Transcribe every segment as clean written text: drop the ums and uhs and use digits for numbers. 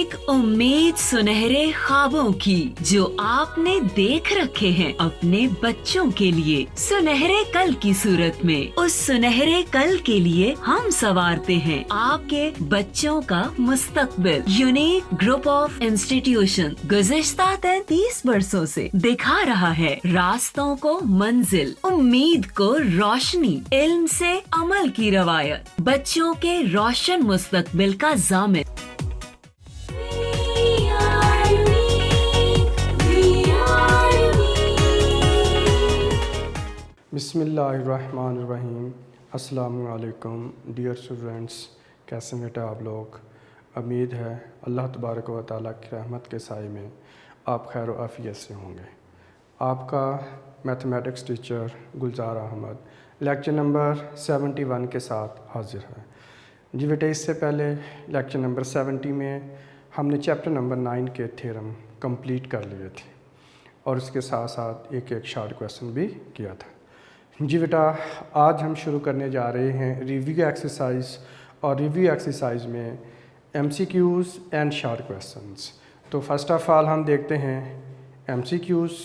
एक उम्मीद सुनहरे ख्वाबों की जो आपने देख रखे हैं अपने बच्चों के लिए, सुनहरे कल की सूरत में। उस सुनहरे कल के लिए हम संवारते हैं आपके बच्चों का मुस्तकबिल। यूनिक ग्रुप ऑफ इंस्टीट्यूशन गुज़िश्ता 33 वर्षों से दिखा रहा है रास्तों को मंजिल, उम्मीद को रोशनी, इल्म से अमल की रवायत, बच्चों के रोशन मुस्तकबिल का जामिन। बिस्मिल्लाहिर्रहमानिर्रहीम। अस्सलामु अलैकुम डियर स्टूडेंट्स, कैसे हैं बेटा आप लोग। उम्मीद है अल्लाह तबारक व तआला की रहमत के साए में आप खैर व आफियत से होंगे। आपका मैथमेटिक्स टीचर गुलजार अहमद लेक्चर नंबर 71 के साथ हाजिर है। जी बेटा, इससे पहले लेक्चर नंबर 70 में हमने चैप्टर नंबर 9 के थ्योरम कंप्लीट कर लिए थे और उसके साथ साथ एक एक शॉर्ट क्वेश्चन भी किया था। जी बेटा, आज हम शुरू करने जा रहे हैं रिव्यू एक्सरसाइज, और रिव्यू एक्सरसाइज में MCQs एंड शॉर्ट क्वेश्चंस। तो फर्स्ट ऑफ ऑल हम देखते हैं MCQs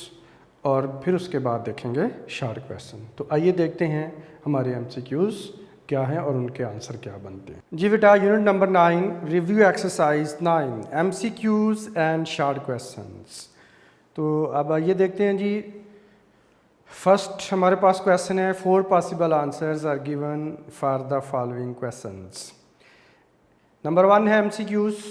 और फिर उसके बाद देखेंगे शॉर्ट क्वेश्चन। तो आइए देखते हैं हमारे MCQs क्या हैं और उनके आंसर क्या बनते हैं। जी बेटा, unit number 9 review exercise 9 MCQs and short questions. तो अब आइए देखते हैं जी। फर्स्ट हमारे पास क्वेश्चन है, 4 possible answers are given for the following questions. Number 1 है MCQs,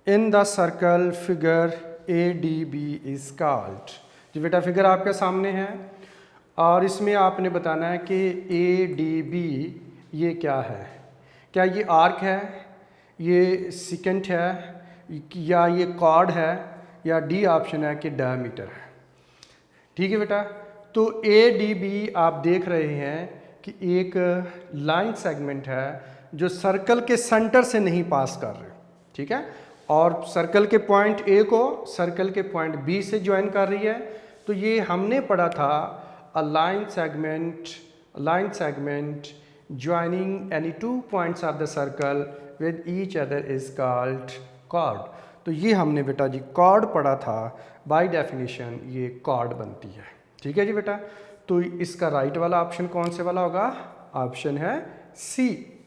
in the circle figure ADB is called. जी बेटा, फिगर आपके सामने है और इसमें आपने बताना है कि ADB ये क्या है। क्या ये आर्क है, ये सिकेंट है, या ये कॉर्ड है, या डी ऑप्शन है कि डायमीटर है। ठीक है बेटा, तो ADB आप देख रहे हैं कि एक लाइन सेगमेंट है जो सर्कल के सेंटर से नहीं पास कर रहे। ठीक है, और सर्कल के पॉइंट A को सर्कल के पॉइंट B से ज्वाइन कर रही है। तो ये हमने पढ़ा था a line segment joining any 2 points of the circle with each other is called chord. तो ये हमने बेटा जी कॉर्ड पढ़ा था। बाय डेफिनेशन ये कॉर्ड बनती है। ठीक है जी बेटा, तो इसका राइट वाला ऑप्शन कौन से वाला होगा? ऑप्शन है C।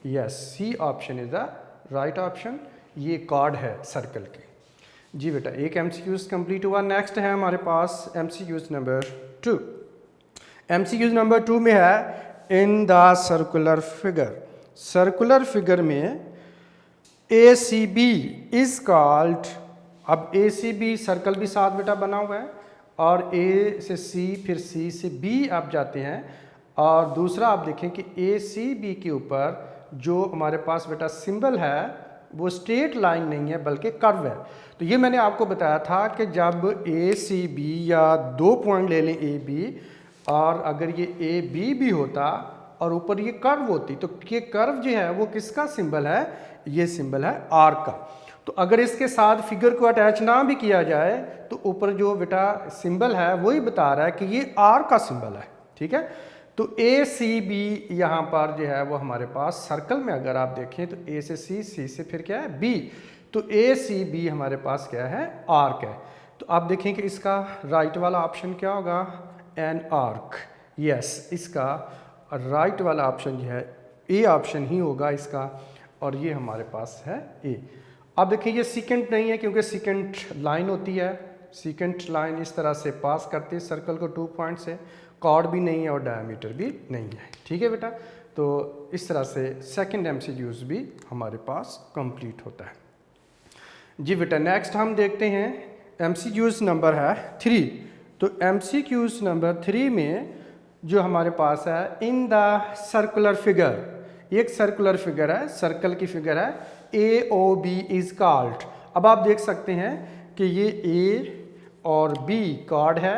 Yes, C option is the right option. ये कॉर्ड है सर्कल की। जी बेटा, एक MCQs कंप्लीट हुआ। नेक्स्ट है हमारे पास MCQs नंबर 2। MCQs नंबर 2 में है in the circular figure. Circular figure में ACB इज कॉल्ड। अब ACB सर्कल भी साथ बेटा बना हुआ है और A से C फिर C से B आप जाते हैं, और दूसरा आप देखें कि ACB के ऊपर जो हमारे पास बेटा सिंबल है वो स्ट्रेट लाइन नहीं है बल्कि कर्व है। तो ये मैंने आपको बताया था कि जब ACB या 2 पॉइंट ले लें AB, और अगर ये AB भी होता और ऊपर ये कर्व होती, तो ये कर्व जो है वो किसका सिंबल है? ये सिंबल है आर्क का। तो अगर इसके साथ फिगर को अटैच ना भी किया जाए तो ऊपर जो बेटा सिंबल है वही बता रहा है कि ये आर्क का सिंबल है। ठीक है, तो ACB यहाँ पर जो है वो हमारे पास सर्कल में अगर आप देखें तो A से C से फिर क्या है B, तो ACB हमारे पास क्या है? आर्क है। तो आप देखें कि इसका राइट वाला ऑप्शन क्या होगा? An arc. यस, इसका राइट वाला ऑप्शन जो है A ऑप्शन ही होगा इसका, और ये हमारे पास है A। अब देखिए ये सीकेंट नहीं है क्योंकि सीकेंट लाइन होती है। सीकेंट लाइन इस तरह से पास करती है सर्कल को 2 पॉइंट से। कॉर्ड भी नहीं है और डायमीटर भी नहीं है। ठीक है बेटा, तो इस तरह से सेकंड MCQs भी हमारे पास कंप्लीट होता है। जी बेटा, नेक्स्ट हम देखते हैं MCQs नंबर है 3। तो MCQs नंबर 3 में जो हमारे पास है इन द सर्कुलर फिगर, एक सर्कुलर फिगर है, सर्कल की फिगर है, AOB इज कॉल्ड। अब आप देख सकते हैं कि ये A और B कॉर्ड है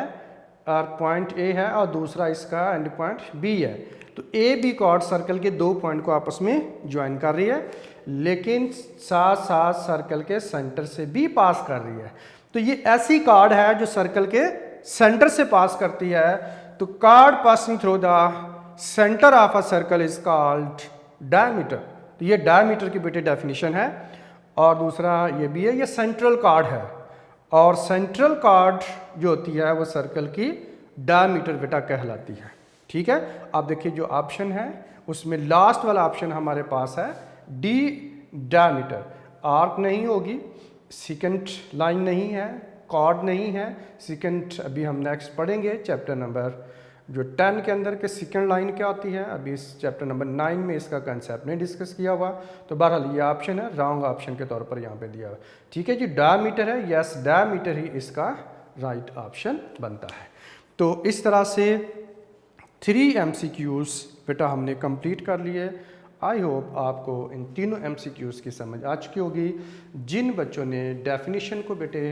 और पॉइंट A है और दूसरा इसका एंड पॉइंट B है। तो AB कॉर्ड सर्कल के 2 पॉइंट को आपस में ज्वाइन कर रही है, लेकिन साथ साथ सर्कल के सेंटर से भी पास कर रही है। तो ये ऐसी कॉर्ड है जो सर्कल के सेंटर से पास करती है। तो cord passing through the centre of a circle is called diameter. तो ये डायमीटर की बेटे डेफिनेशन है। और दूसरा ये भी है, ये सेंट्रल कार्ड है। और सेंट्रल कार्ड जो होती है वो सर्कल की डायमीटर बेटा कहलाती है। ठीक है, आप देखिए जो ऑप्शन है उसमें लास्ट वाला ऑप्शन हमारे पास है डी डायमीटर। आर्क नहीं होगी, सेकंड लाइन नहीं है, कॉर्ड नहीं है। सेकंड अभी हम नेक्स्ट पढ़ेंगे चैप्टर नंबर जो 10 के अंदर के सेकंड लाइन क्या होती है, अभी इस चैप्टर नंबर 9 में इसका कंसेप्ट नहीं डिस्कस किया हुआ। तो बहरहाल ये ऑप्शन है रॉन्ग ऑप्शन के तौर पर यहाँ पे दिया हुआ। ठीक है जी, डायमीटर है, यस डायमीटर ही इसका राइट ऑप्शन बनता है। तो इस तरह से 3 MCQs बेटा हमने कंप्लीट कर लिए। आई होप आपको इन तीनों MCQs की समझ आ चुकी होगी। जिन बच्चों ने डेफिनेशन को बेटे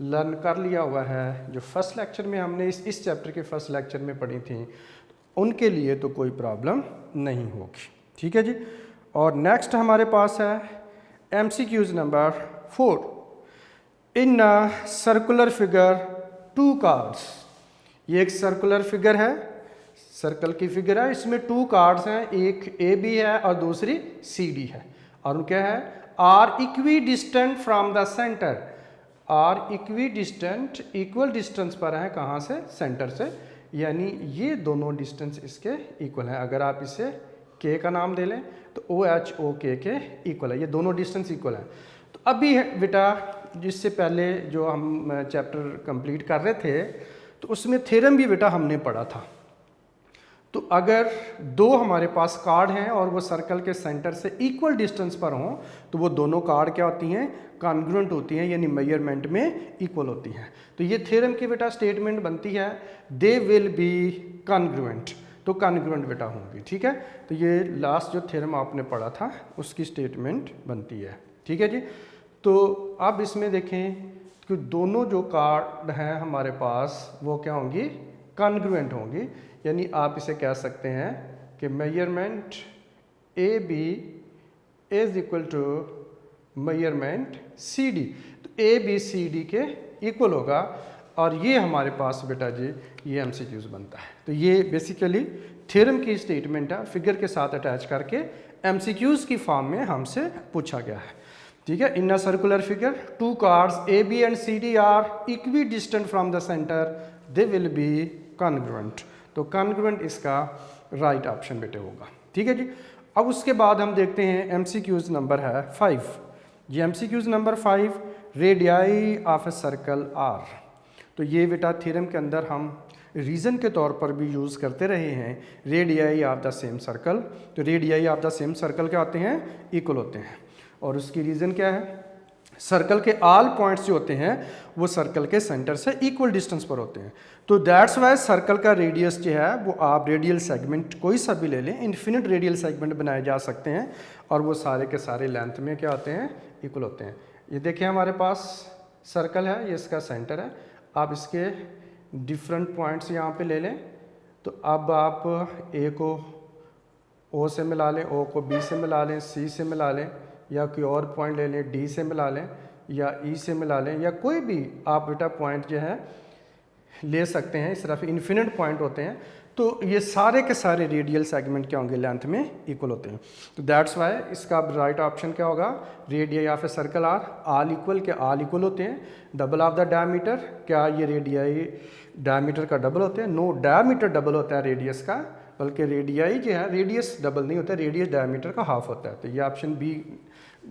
लर्न कर लिया हुआ है, जो फर्स्ट लेक्चर में हमने इस चैप्टर के फर्स्ट लेक्चर में पढ़ी थी, उनके लिए तो कोई प्रॉब्लम नहीं होगी। ठीक है जी, और नेक्स्ट हमारे पास है MCQs number 4। In circular figure 2 cards. ये एक सर्कुलर फिगर है, सर्कल की फिगर है, इसमें 2 कार्ड्स हैं, एक AB है और दूसरी CD है। और क्या है, are equidistant from the centre. Are equidistant equal distance पर है, कहाँ से, सेंटर से, यानी ये दोनों डिस्टेंस इसके इक्वल है। अगर आप इसे K का नाम दे लें तो OH/OK के इक्वल है, ये दोनों डिस्टेंस इक्वल है। तो अभी बेटा जिससे पहले जो हम चैप्टर कंप्लीट कर रहे थे तो उसमें थ्योरम भी बेटा हमने पढ़ा था। तो अगर 2 हमारे पास कार्ड हैं और वो सर्कल के सेंटर से इक्वल डिस्टेंस पर हों तो वो दोनों कार्ड क्या होती हैं, कॉन्ग्रुएंट होती हैं, यानी मेजरमेंट में इक्वल होती हैं। तो ये थ्योरम की बेटा स्टेटमेंट बनती है दे विल बी कॉन्ग्रुएंट, तो कॉन्ग्रुएंट बेटा होंगी। ठीक है, तो ये लास्ट जो थ्योरम आपने पढ़ा था उसकी स्टेटमेंट बनती है। ठीक है जी, तो अब इसमें देखें कि दोनों जो कार्ड हैं हमारे पास वो क्या होंगी, कॉन्ग्रुएंट होंगी, यानी आप इसे कह सकते हैं कि measurement AB is equal to measurement CD। तो ABCD के इक्वल होगा और ये हमारे पास बेटा जी ये MCQs बनता है। तो ये बेसिकली थ्योरम की स्टेटमेंट है, फिगर के साथ अटैच करके MCQs की फॉर्म में हमसे पूछा गया है। ठीक है, in a circular figure 2 chords AB and CD are equidistant from the centre, they will be congruent. तो कॉन्ग्रुएंट इसका राइट ऑप्शन बेटे होगा। ठीक है जी, अब उसके बाद हम देखते हैं MCQs नंबर है 5। ये MCQs number 5, radii of a circle R। तो ये बेटा थ्योरम के अंदर हम रीज़न के तौर पर भी यूज़ करते रहे हैं, radii of the same circle. तो radii of the same circle क्या होते हैं, इक्वल होते हैं। और उसकी रीज़न क्या है, सर्कल के ऑल पॉइंट्स जो होते हैं वो सर्कल के सेंटर से इक्वल डिस्टेंस पर होते हैं। तो दैट्स वाई सर्कल का रेडियस जो है वो आप रेडियल सेगमेंट कोई सा भी ले लें, इन्फिनिट रेडियल सेगमेंट बनाए जा सकते हैं और वो सारे के सारे लेंथ में क्या होते हैं, इक्वल होते हैं। ये देखिए हमारे पास सर्कल है, ये इसका सेंटर है, आप इसके डिफरेंट पॉइंट्स यहाँ पे ले लें। तो अब आप A को O से मिला लें, O को B से मिला लें, C से मिला लें, या कोई और पॉइंट ले लें, D से मिला लें या E से मिला लें, या कोई भी आप बेटा पॉइंट जो है ले सकते हैं। इस तरफ इन्फिनिट पॉइंट होते हैं, तो ये सारे के सारे रेडियल सेगमेंट क्या होंगे, लेंथ में इक्वल होते हैं। तो दैट्स वाई इसका राइट ऑप्शन क्या होगा, radii of a circle are, all equal के ऑल इक्वल होते हैं, डबल ऑफ द डायमीटर, क्या ये रेडियाई डायमीटर का डबल होते हैं, नो डायमीटर डबल होता है रेडियस का, बल्कि रेडियाई जो है रेडियस डबल नहीं होता, रेडियस डायमीटर का हाफ होता है। तो ये ऑप्शन बी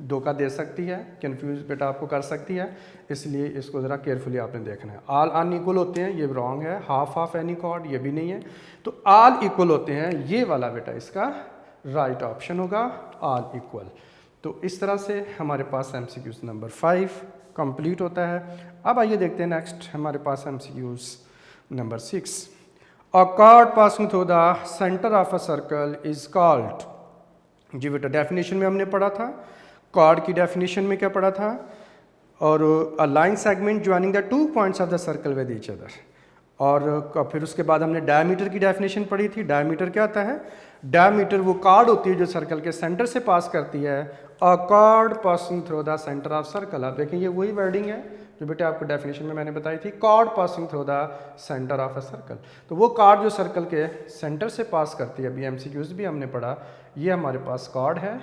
धोखा दे सकती है, कंफ्यूज बेटा आपको कर सकती है, इसलिए इसको ज़रा केयरफुली आपने देखना है। ऑल अनइक्वल होते हैं, ये रॉन्ग है, हाफ ऑफ एनी कॉर्ड ये भी नहीं है। तो ऑल इक्वल होते हैं, ये वाला बेटा इसका राइट ऑप्शन होगा, ऑल इक्वल। तो इस तरह से हमारे पास MCQs नंबर 5 कंप्लीट होता है। अब आइए देखते हैं नेक्स्ट हमारे पास MCQs number 6। A chord passing through the centre of a circle is called. जी बेटा डेफिनेशन में हमने पढ़ा था, कार्ड की डेफिनेशन में क्या पढ़ा था, और अ line segment joining the 2 points of the circle with each other. और फिर उसके बाद हमने डायमीटर की डेफिनेशन पढ़ी थी। डायमीटर क्या होता है, डायमीटर वो कार्ड होती है जो सर्कल के सेंटर से पास करती है। अ chord passing through the centre of circle, आप देखें ये वही वर्डिंग है जो बेटे आपको डेफिनेशन में मैंने बताई थी, card passing through the centre of a circle. तो वो कार्ड जो सर्कल के सेंटर से पास करती है, अभी MCQs भी हमने पढ़ा, ये हमारे पास कार्ड है,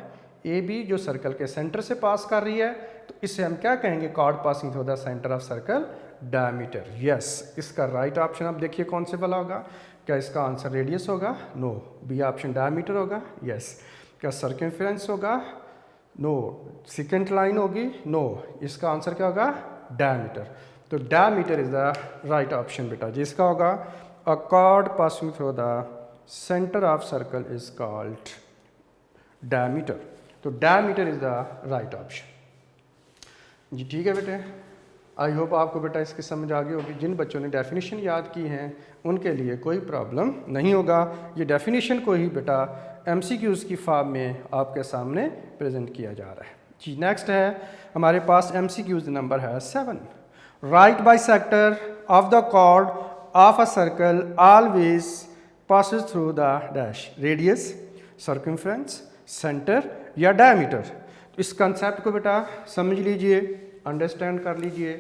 ए बी जो सर्कल के सेंटर से पास कर रही है, तो इसे हम क्या कहेंगे, cord passing through the centre of circle diameter. Yes, इसका राइट ऑप्शन आप देखिए कौन से वाला होगा। क्या इसका आंसर रेडियस होगा? नो। बी ऑप्शन डायमीटर होगा? यस। क्या सर्कमफेरेंस होगा? नो। सेकेंड लाइन होगी? नो। इसका आंसर क्या होगा? डायमीटर। तो diameter is the right option बेटा। जिसका होगा अ cord passing through the centre of circle is called diameter. तो diameter is the right option. जी ठीक है बेटे, आई होप आपको बेटा इसकी समझ आ गई होगी। जिन बच्चों ने डेफिनेशन याद की हैं उनके लिए कोई प्रॉब्लम नहीं होगा। ये डेफिनेशन को ही बेटा एमसीक्यूज़ की फॉर्म में आपके सामने प्रेजेंट किया जा रहा है। जी नेक्स्ट है हमारे पास एमसीक्यूज़ नंबर है 7। Right bisector of the chord of a circle always passes through the dash, radius, circumference, centre या डायमीटर। तो इस कंसेप्ट को बेटा समझ लीजिए, अंडरस्टैंड कर लीजिए।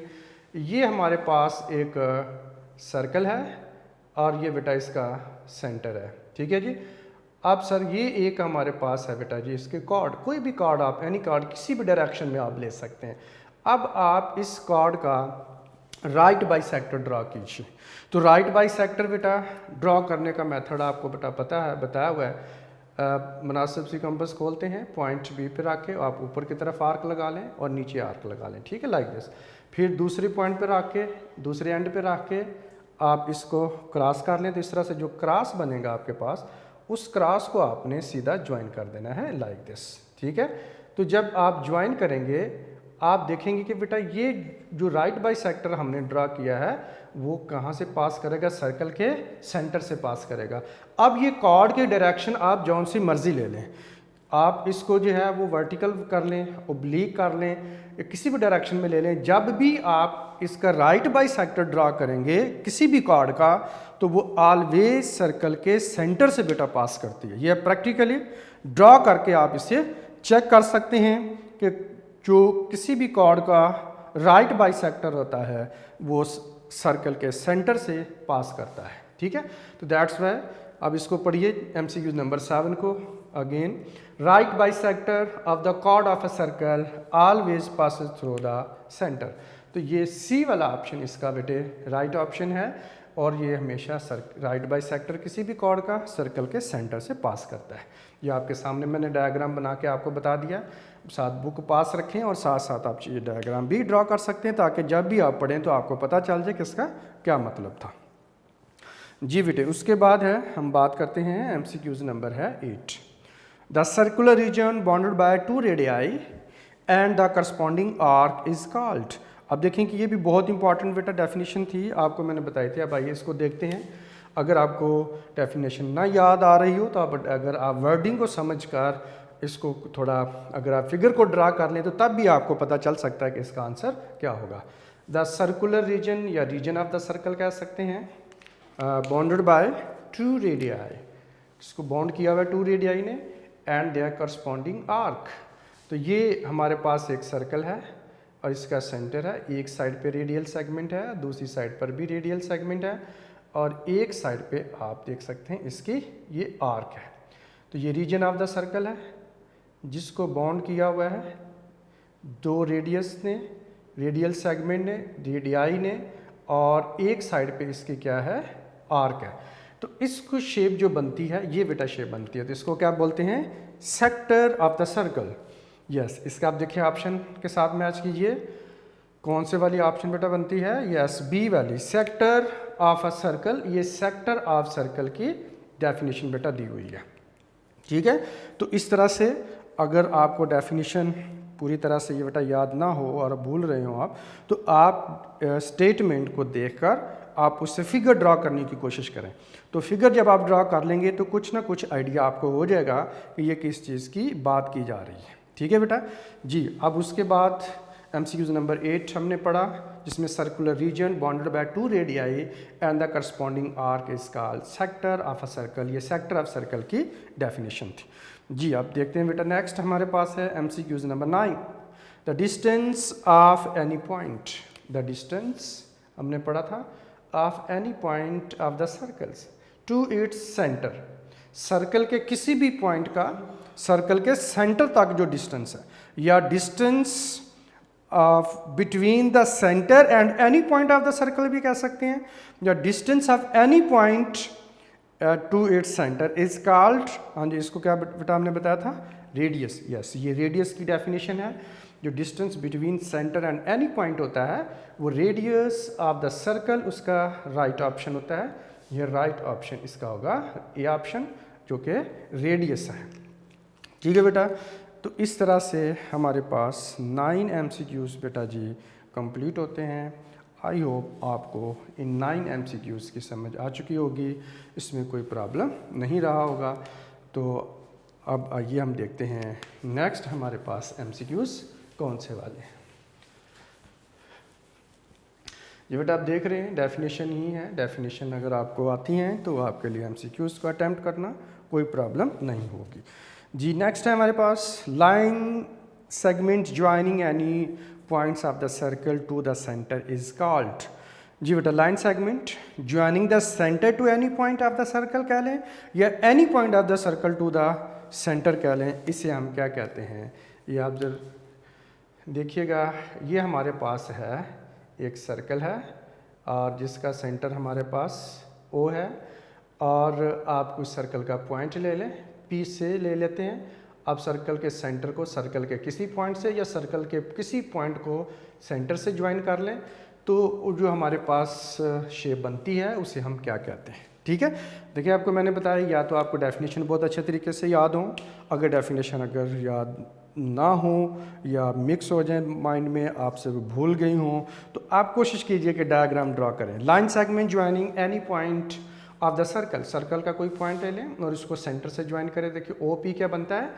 ये हमारे पास एक सर्कल है और ये बेटा इसका सेंटर है, ठीक है जी। अब सर ये एक हमारे पास है बेटा जी इसके कॉर्ड, कोई भी कॉर्ड आप एनी कॉर्ड किसी भी डायरेक्शन में आप ले सकते हैं। अब आप इस कॉर्ड का राइट बाइसेक्टर ड्रॉ कीजिए। तो राइट बाइसेक्टर बेटा ड्रॉ करने का मेथड आपको बेटा पता है, बताया हुआ है। मुनासिब सी कंपास खोलते हैं, पॉइंट बी पे रख के आप ऊपर की तरफ आर्क लगा लें और नीचे आर्क लगा लें, ठीक है, लाइक दिस। फिर दूसरी पॉइंट पे रख के, दूसरे एंड पे रख के आप इसको क्रॉस कर लें। तो इस तरह से जो क्रॉस बनेगा आपके पास, उस क्रॉस को आपने सीधा ज्वाइन कर देना है लाइक दिस, ठीक है। तो जब आप ज्वाइन करेंगे आप देखेंगे कि बेटा ये जो राइट बाइसेक्टर हमने ड्रा किया है वो कहाँ से पास करेगा, सर्कल के सेंटर से पास करेगा। अब ये कॉर्ड के डायरेक्शन आप जौन सी मर्जी ले लें, आप इसको जो है वो वर्टिकल कर लें, ओब्लीक कर लें, किसी भी डायरेक्शन में ले लें। जब भी आप इसका राइट बाइसेक्टर ड्रा करेंगे किसी भी कॉर्ड का, तो वो ऑलवेज सर्कल के सेंटर से बेटा पास करती है। ये प्रैक्टिकली ड्रॉ करके आप इसे चेक कर सकते हैं कि जो किसी भी कॉर्ड का राइट बाइसेक्टर होता है वो सर्कल के सेंटर से पास करता है, ठीक है। तो दैट्स वाई अब इसको पढ़िए एमसीक्यू नंबर 7 को again. Right bisector of the chord of a circle always passes through the centre. तो ये सी वाला ऑप्शन इसका बेटे राइट ऑप्शन है और ये हमेशा राइट बाइसेक्टर किसी भी कॉर्ड का सर्कल के सेंटर से पास करता है। ये आपके सामने मैंने डायग्राम बना के आपको बता दिया। साथ बुक पास रखें और साथ साथ आप ये डायग्राम भी ड्रॉ कर सकते हैं ताकि जब भी आप पढ़ें तो आपको पता चल जाए कि इसका क्या मतलब था। जी बेटे, उसके बाद है हम बात करते हैं एमसीक्यूज नंबर है 8। The circular region bounded by 2 radii and the corresponding arc is called. अब देखें कि ये भी बहुत इंपॉर्टेंट बेटा डेफिनेशन थी, आपको मैंने बताई थी। अब आइए इसको देखते हैं। अगर आपको डेफिनेशन ना याद आ रही हो तो आप अगर आप वर्डिंग को समझकर इसको थोड़ा अगर आप फिगर को ड्रा कर लें तो तब भी आपको पता चल सकता है कि इसका आंसर क्या होगा। द सर्कुलर रीजन या रीजन ऑफ द सर्कल कह सकते हैं, बाउंडेड बाय 2 रेडियाई, इसको बाउंड किया हुआ है 2 रेडियाई ने, एंड देयर करस्पॉन्डिंग आर्क। तो ये हमारे पास एक सर्कल है और इसका सेंटर है, एक साइड पे रेडियल सेगमेंट है, दूसरी साइड पर भी रेडियल सेगमेंट है और एक साइड पे आप देख सकते हैं इसकी ये आर्क है। तो ये रीजन ऑफ द सर्कल है जिसको बाउंड किया हुआ है 2 रेडियस ने, रेडियल सेगमेंट ने, रेडियाई ने, और एक साइड पे इसकी क्या है, आर्क है। तो इसको शेप जो बनती है ये बेटा शेप बनती है, तो इसको क्या बोलते हैं, sector of the circle. Yes, इसका आप देखिए ऑप्शन के साथ मैच कीजिए, कौन से वाली ऑप्शन बेटा बनती है, यस बी वाली, सेक्टर ऑफ अ सर्कल। ये सेक्टर ऑफ सर्कल की डेफिनेशन बेटा दी हुई है, ठीक है। तो इस तरह से अगर आपको डेफिनेशन पूरी तरह से ये बेटा याद ना हो और भूल रहे हो आप, तो आप स्टेटमेंट को देखकर आप उससे फिगर ड्रा करने की कोशिश करें। तो फिगर जब आप ड्रा कर लेंगे तो कुछ ना कुछ आइडिया आपको हो जाएगा कि ये किस चीज़ की बात की जा रही है, ठीक है बेटा जी। अब उसके बाद एमसीक्यूज नंबर 8 हमने पढ़ा जिसमें circular region bounded by 2 radii and the corresponding arc is called sector of a circle. ये सेक्टर ऑफ सर्कल की डेफिनेशन थी जी। अब देखते हैं बेटा नेक्स्ट हमारे पास है MCQs number 9। The distance of any point, the distance हमने पढ़ा था of any point of the circles to its centre. Circle के किसी भी पॉइंट का सर्कल के सेंटर तक जो डिस्टेंस है, या distance between the centre and any point of the circle भी कह सकते हैं, या distance of any point two its centre is called, हाँ जी, इसको क्या बेटा हमने बताया था, रेडियस। यस, ये रेडियस की डेफिनेशन है। जो distance between centre and any point होता है वो रेडियस ऑफ द सर्कल, उसका राइट ऑप्शन होता है। ये राइट ऑप्शन इसका होगा ए ऑप्शन, जो कि रेडियस है। ठीक है बेटा, तो इस तरह से हमारे पास 9 MCQs बेटा जी कंप्लीट होते हैं। आई होप आपको इन 9 MCQs की समझ आ चुकी होगी, इसमें कोई प्रॉब्लम नहीं रहा होगा। तो अब आइए हम देखते हैं नेक्स्ट हमारे पास MCQs कौन से वाले हैं। ये बेटा आप देख रहे हैं डेफिनेशन ही है। डेफिनेशन अगर आपको आती हैं तो आपके लिए MCQs को अटैम्प्ट करना कोई प्रॉब्लम नहीं होगी जी। नेक्स्ट है हमारे पास line segment joining any points of the circle to the centre is called. जी बेटा, line segment joining the centre to any point of the circle कह लें, या any point of the circle to the centre कह लें, इसे हम क्या कहते हैं। ये आप जब देखिएगा, ये हमारे पास है एक सर्कल है और जिसका सेंटर हमारे पास O है, और आप कुछ सर्कल का पॉइंट ले लें, P से ले लेते हैं। अब सर्कल के सेंटर को सर्कल के किसी पॉइंट से या सर्कल के किसी पॉइंट को सेंटर से ज्वाइन कर लें, तो जो हमारे पास शेप बनती है उसे हम क्या कहते हैं। ठीक है, देखिए आपको मैंने बताया, या तो आपको डेफिनेशन बहुत अच्छे तरीके से याद हो, अगर डेफिनेशन अगर याद ना हो या मिक्स हो जाए माइंड में, आपसे वो भूल गई हो, तो आप कोशिश कीजिए कि डायग्राम ड्रॉ करें। Line segment joining any point of the circle, circle का कोई पॉइंट ले लें और इसको सेंटर से ज्वाइन करें। देखिए OP क्या बनता है,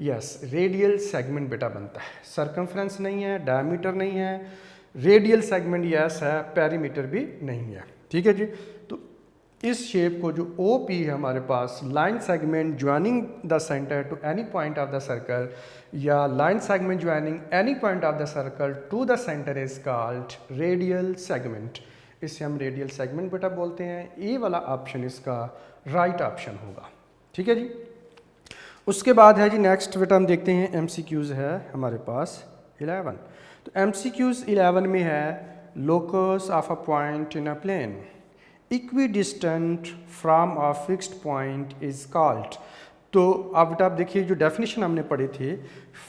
यस, रेडियल सेगमेंट बेटा बनता है। सर्कमफ्रेंस नहीं है, डायमीटर नहीं है, रेडियल सेगमेंट यस है, पेरीमीटर भी नहीं है। ठीक है जी, तो इस शेप को जो OP है हमारे पास, line segment joining the centre to any point of the circle, या line segment joining any point of the circle to the centre is called radial segment. इसे हम रेडियल सेगमेंट बेटा बोलते हैं। ये वाला ऑप्शन इसका राइट ऑप्शन होगा। ठीक है जी, उसके बाद है जी नेक्स्ट बेटा हम देखते हैं MCQs है हमारे पास 11। तो MCQs 11 में है locus of a point in a plane equidistant from a fixed point is called. तो अब बेटा आप देखिए, जो डेफिनेशन हमने पढ़ी थी,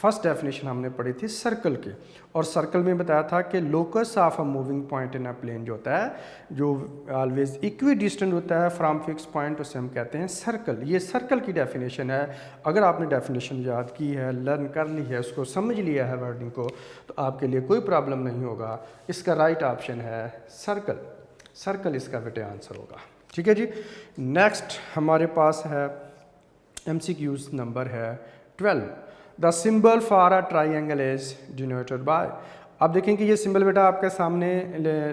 फर्स्ट डेफिनेशन हमने पढ़ी थी सर्कल की, और सर्कल में बताया था कि locus of a moving point in a plane जो होता है, जो ऑलवेज इक्वी डिस्टेंट होता है फ्रॉम फिक्स पॉइंट, उसे हम कहते हैं सर्कल। ये सर्कल की डेफिनेशन है। अगर आपने डेफिनेशन याद की है, लर्न कर ली है, उसको समझ लिया है वर्डिंग को, तो आपके लिए कोई प्रॉब्लम नहीं होगा। इसका राइट ऑप्शन है सर्कल। सर्कल इसका बेटा आंसर होगा। ठीक है जी, नेक्स्ट हमारे पास है MCQs नंबर है 12। The symbol for a triangle is denoted by. अब देखें कि ये सिंबल बेटा आपके सामने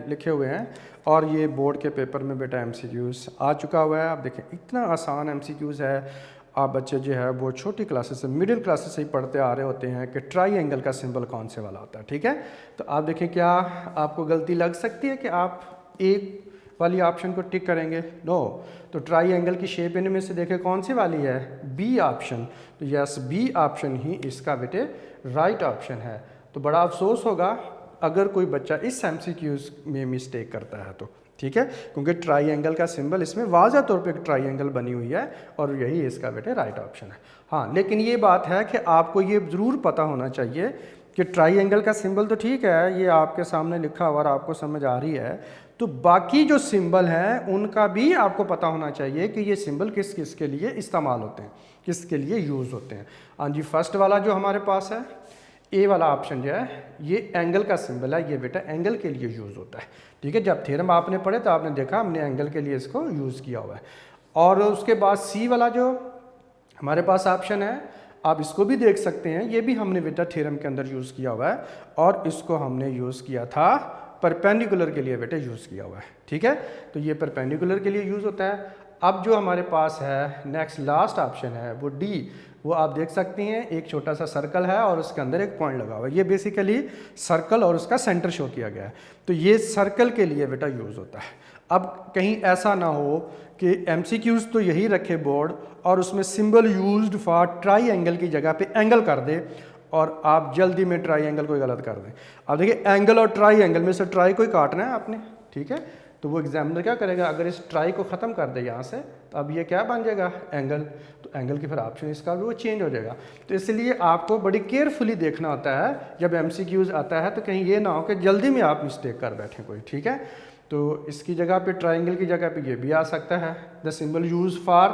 लिखे हुए हैं, और ये बोर्ड के पेपर में बेटा MCQs आ चुका हुआ है। आप देखें इतना आसान MCQs है। आप बच्चे जो है वो छोटी क्लासेस से, मिडिल क्लासेस से ही पढ़ते आ रहे होते हैं कि ट्राइंगल का सिंबल कौन से वाला होता है। ठीक है, तो आप देखें क्या आपको गलती लग सकती है कि आप एक वाली ऑप्शन को टिक करेंगे, नो। तो ट्राइंगल की शेप इनमें से देखें कौन सी वाली है, बी ऑप्शन। तो यस, बी ऑप्शन ही इसका बेटे राइट ऑप्शन है। तो बड़ा अफसोस होगा अगर कोई बच्चा इस MCQs में मिस्टेक करता है तो। ठीक है, क्योंकि ट्राइंगल का सिंबल इसमें वाज़ह तौर पे ट्राइंगल बनी हुई है, और यही इसका बेटे राइट ऑप्शन है। हाँ, लेकिन ये बात है कि आपको ये ज़रूर पता होना चाहिए कि ट्राइंगल का सिंबल तो ठीक है, ये आपके सामने लिखा हुआ और आपको समझ आ रही है, तो बाकी जो सिंबल हैं उनका भी आपको पता होना चाहिए कि ये सिंबल किस किस के लिए इस्तेमाल होते हैं, किस के लिए यूज़ होते हैं। हाँ जी, फर्स्ट वाला जो हमारे पास है, ए वाला ऑप्शन जो है, ये एंगल का सिंबल है। ये बेटा एंगल के लिए यूज़ होता है। ठीक है, जब थ्योरम आपने पढ़े तो आपने देखा हमने एंगल के लिए इसको यूज़ किया हुआ है। और उसके बाद सी वाला जो हमारे पास ऑप्शन है, आप इसको भी देख सकते हैं, ये भी हमने बेटा थ्योरम के अंदर यूज़ किया हुआ है, और इसको हमने यूज़ किया था परपेंडिकुलर के लिए बेटा यूज़ किया हुआ है। ठीक है, तो ये परपेंडिकुलर के लिए यूज़ होता है। अब जो हमारे पास है नेक्स्ट लास्ट ऑप्शन है वो डी, वो आप देख सकते हैं एक छोटा सा सर्कल है और उसके अंदर एक पॉइंट लगा हुआ है। ये बेसिकली सर्कल और उसका सेंटर शो किया गया है, तो ये सर्कल के लिए बेटा यूज़ होता है। अब कहीं ऐसा ना हो कि MCQs तो यही रखे बोर्ड और उसमें सिंबल यूज्ड फॉर ट्राई की जगह पे एंगल कर दे और आप जल्दी में ट्राई एंगल कोई गलत कर दें। अब देखिए एंगल और ट्राई एंगल में से ट्राई कोई काटना है आपने, ठीक है, तो वो एग्जामिनर क्या करेगा, अगर इस ट्राई को ख़त्म कर दे यहाँ से तो अब ये क्या बन जाएगा, एंगल, तो एंगल की फिर ऑप्शन इसका भी वो चेंज हो जाएगा। तो इसलिए आपको बड़ी केयरफुली देखना होता है जब MCQs आता है, तो कहीं ये ना हो कि जल्दी में आप मिस्टेक कर बैठें कोई, ठीक है। तो इसकी जगह पे ट्राइंगल की जगह पे ये भी आ सकता है, the symbol use for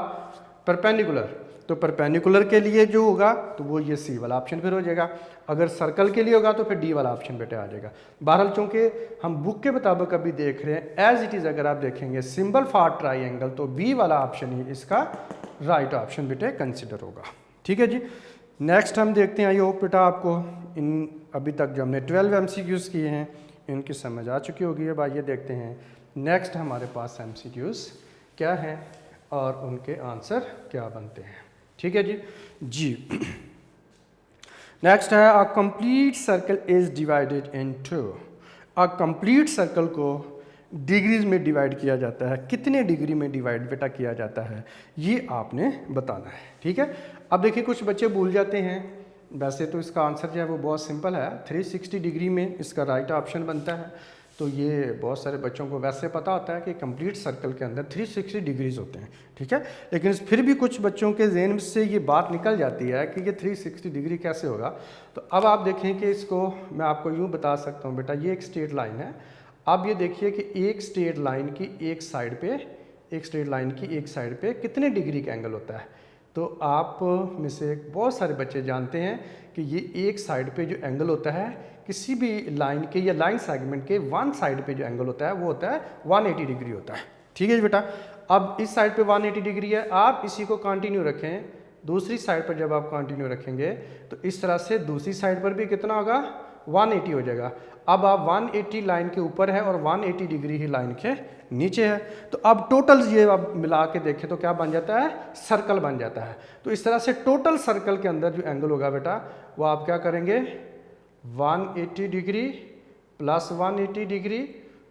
perpendicular, तो परपेंडिकुलर के लिए जो होगा तो वो ये सी वाला ऑप्शन फिर हो जाएगा, अगर सर्कल के लिए होगा तो फिर डी वाला ऑप्शन बेटे आ जाएगा। बहरहाल चूँकि हम बुक के मुताबिक अभी देख रहे हैं एज इट इज़, अगर आप देखेंगे सिंबल फॉर ट्राइंगल तो बी वाला ऑप्शन ही इसका राइट ऑप्शन बेटे कंसिडर होगा, ठीक है जी। नेक्स्ट हम देखते हैं, आई होप बेटा आपको इन अभी तक जो हमने 12 MCQs किए हैं इनकी समझ आ चुकी होगी। अब आइए देखते हैं नेक्स्ट हमारे पास MCQs क्या हैं और उनके आंसर क्या बनते हैं, ठीक है जी। नेक्स्ट है a complete circle is divided into, a complete circle को डिग्रीज में डिवाइड किया जाता है, कितने डिग्री में डिवाइड बेटा किया जाता है ये आपने बताना है, ठीक है। अब देखिए कुछ बच्चे भूल जाते हैं, वैसे तो इसका आंसर जो है वो बहुत सिंपल है, 360 डिग्री में इसका राइट ऑप्शन बनता है। तो ये बहुत सारे बच्चों को वैसे पता होता है कि कंप्लीट सर्कल के अंदर 360 डिग्रीज होते हैं, ठीक है, लेकिन फिर भी कुछ बच्चों के जहन से ये बात निकल जाती है कि ये 360 डिग्री कैसे होगा। तो अब आप देखें कि इसको मैं आपको यूँ बता सकता हूँ बेटा, ये एक स्ट्रेट लाइन है, आप ये देखिए कि एक स्ट्रेट लाइन की एक साइड पे कितने डिग्री का एंगल होता है। तो आप में से बहुत सारे बच्चे जानते हैं कि ये एक साइड पे जो एंगल होता है किसी भी लाइन के या लाइन सेगमेंट के वन साइड पे जो एंगल होता है वो होता है 180 डिग्री होता है, ठीक है बेटा। अब इस साइड पे 180 डिग्री है, आप इसी को कंटिन्यू रखें, दूसरी साइड पर जब आप कंटिन्यू रखेंगे तो इस तरह से दूसरी साइड पर भी कितना होगा, 180 हो जाएगा। अब आप 180 लाइन के ऊपर है और 180 डिग्री ही लाइन के नीचे है, तो अब टोटल ये आप मिला के देखें तो क्या बन जाता है, सर्कल बन जाता है। तो इस तरह से टोटल सर्कल के अंदर जो एंगल होगा बेटा वो आप क्या करेंगे, 180 डिग्री प्लस 180 डिग्री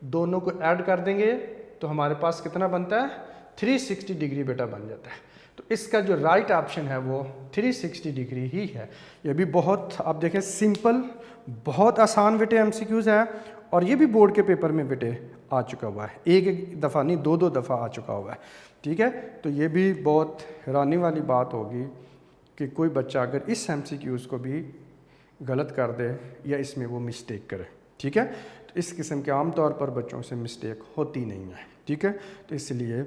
दोनों को ऐड कर देंगे तो हमारे पास कितना बनता है, 360 डिग्री बेटा बन जाता है। तो इसका जो राइट ऑप्शन है वो 360 डिग्री ही है। ये भी बहुत आप देखें सिंपल, बहुत आसान बेटे MCQs है और ये भी बोर्ड के पेपर में बेटे आ चुका हुआ है, एक दफ़ा नहीं दो दफ़ा आ चुका हुआ है, ठीक है। तो ये भी बहुत हैरानी वाली बात होगी कि कोई बच्चा अगर इस MCQs को भी गलत कर दे या इसमें वो मिस्टेक करे, ठीक है। तो इस किस्म के आम तौर पर बच्चों से मिस्टेक होती नहीं है, ठीक है। तो इसलिए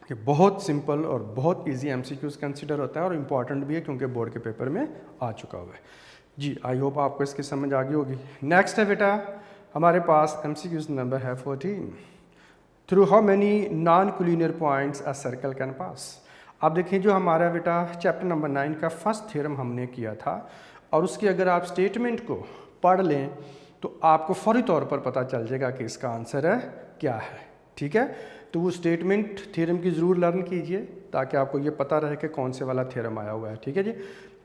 कि बहुत सिंपल और बहुत इजी MCQs कंसिडर होता है और इम्पॉर्टेंट भी है क्योंकि बोर्ड के पेपर में आ चुका हुआ है जी। आई होप आपको इसकी समझ आ गई होगी। नेक्स्ट है बेटा हमारे पास MCQs नंबर है 14, through how many non collinear points a circle can pass. आप देखिए जो हमारा बेटा चैप्टर नंबर 9 का फर्स्ट थ्योरम हमने किया था और उसकी अगर आप स्टेटमेंट को पढ़ लें तो आपको फौरी तौर पर पता चल जाएगा कि इसका आंसर है क्या है, ठीक है। तो वो स्टेटमेंट थ्योरम की ज़रूर लर्न कीजिए ताकि आपको ये पता रहे कि कौन से वाला थ्योरम आया हुआ है, ठीक है जी।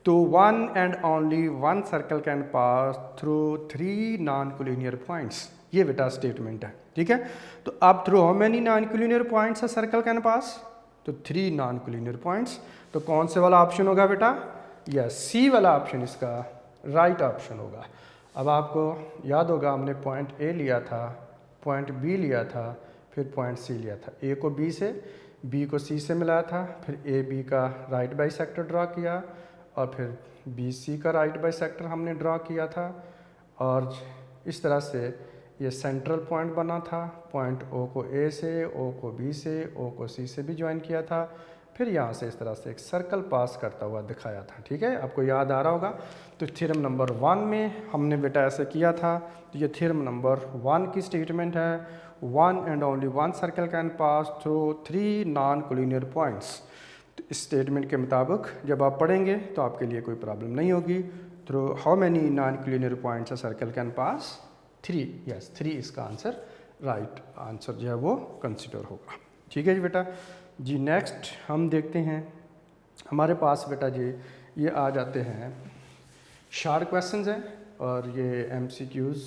तो one and only one circle can pass through 3 non collinear points, ये बेटा स्टेटमेंट है, ठीक है। तो अब through how many non collinear points a circle can pass, तो 3 नॉन कोलिनियर पॉइंट्स। तो कौन से वाला ऑप्शन होगा बेटा, यस सी वाला ऑप्शन इसका राइट ऑप्शन होगा। अब आपको याद होगा हमने पॉइंट ए लिया था, पॉइंट बी लिया था, फिर पॉइंट सी लिया था, ए को बी से, बी को सी से मिलाया था, फिर ए बी का राइट बाइसेक्टर ड्रा किया और फिर बी सी का राइट बाइसेक्टर हमने ड्रा किया था और इस तरह से ये सेंट्रल पॉइंट बना था। पॉइंट ओ को ए से, ओ को बी से, ओ को सी से भी ज्वाइन किया था, फिर यहाँ से इस तरह से एक सर्कल पास करता हुआ दिखाया था, ठीक है। आपको याद आ रहा होगा। तो थ्योरम नंबर 1 में हमने बेटा ऐसे किया था। तो ये थ्योरम नंबर 1 की स्टेटमेंट है, one and only one circle can pass through 3 non collinear points. तो इस स्टेटमेंट के मुताबिक जब आप पढ़ेंगे तो आपके लिए कोई प्रॉब्लम नहीं होगी। Through how many non collinear points a circle can pass, 3, yes 3 इसका आंसर राइट आंसर जो है वो कंसिडर होगा, ठीक है जी बेटा जी। नेक्स्ट हम देखते हैं हमारे पास बेटा जी ये आ जाते हैं शार्ट क्वेश्चंस हैं और ये MCQs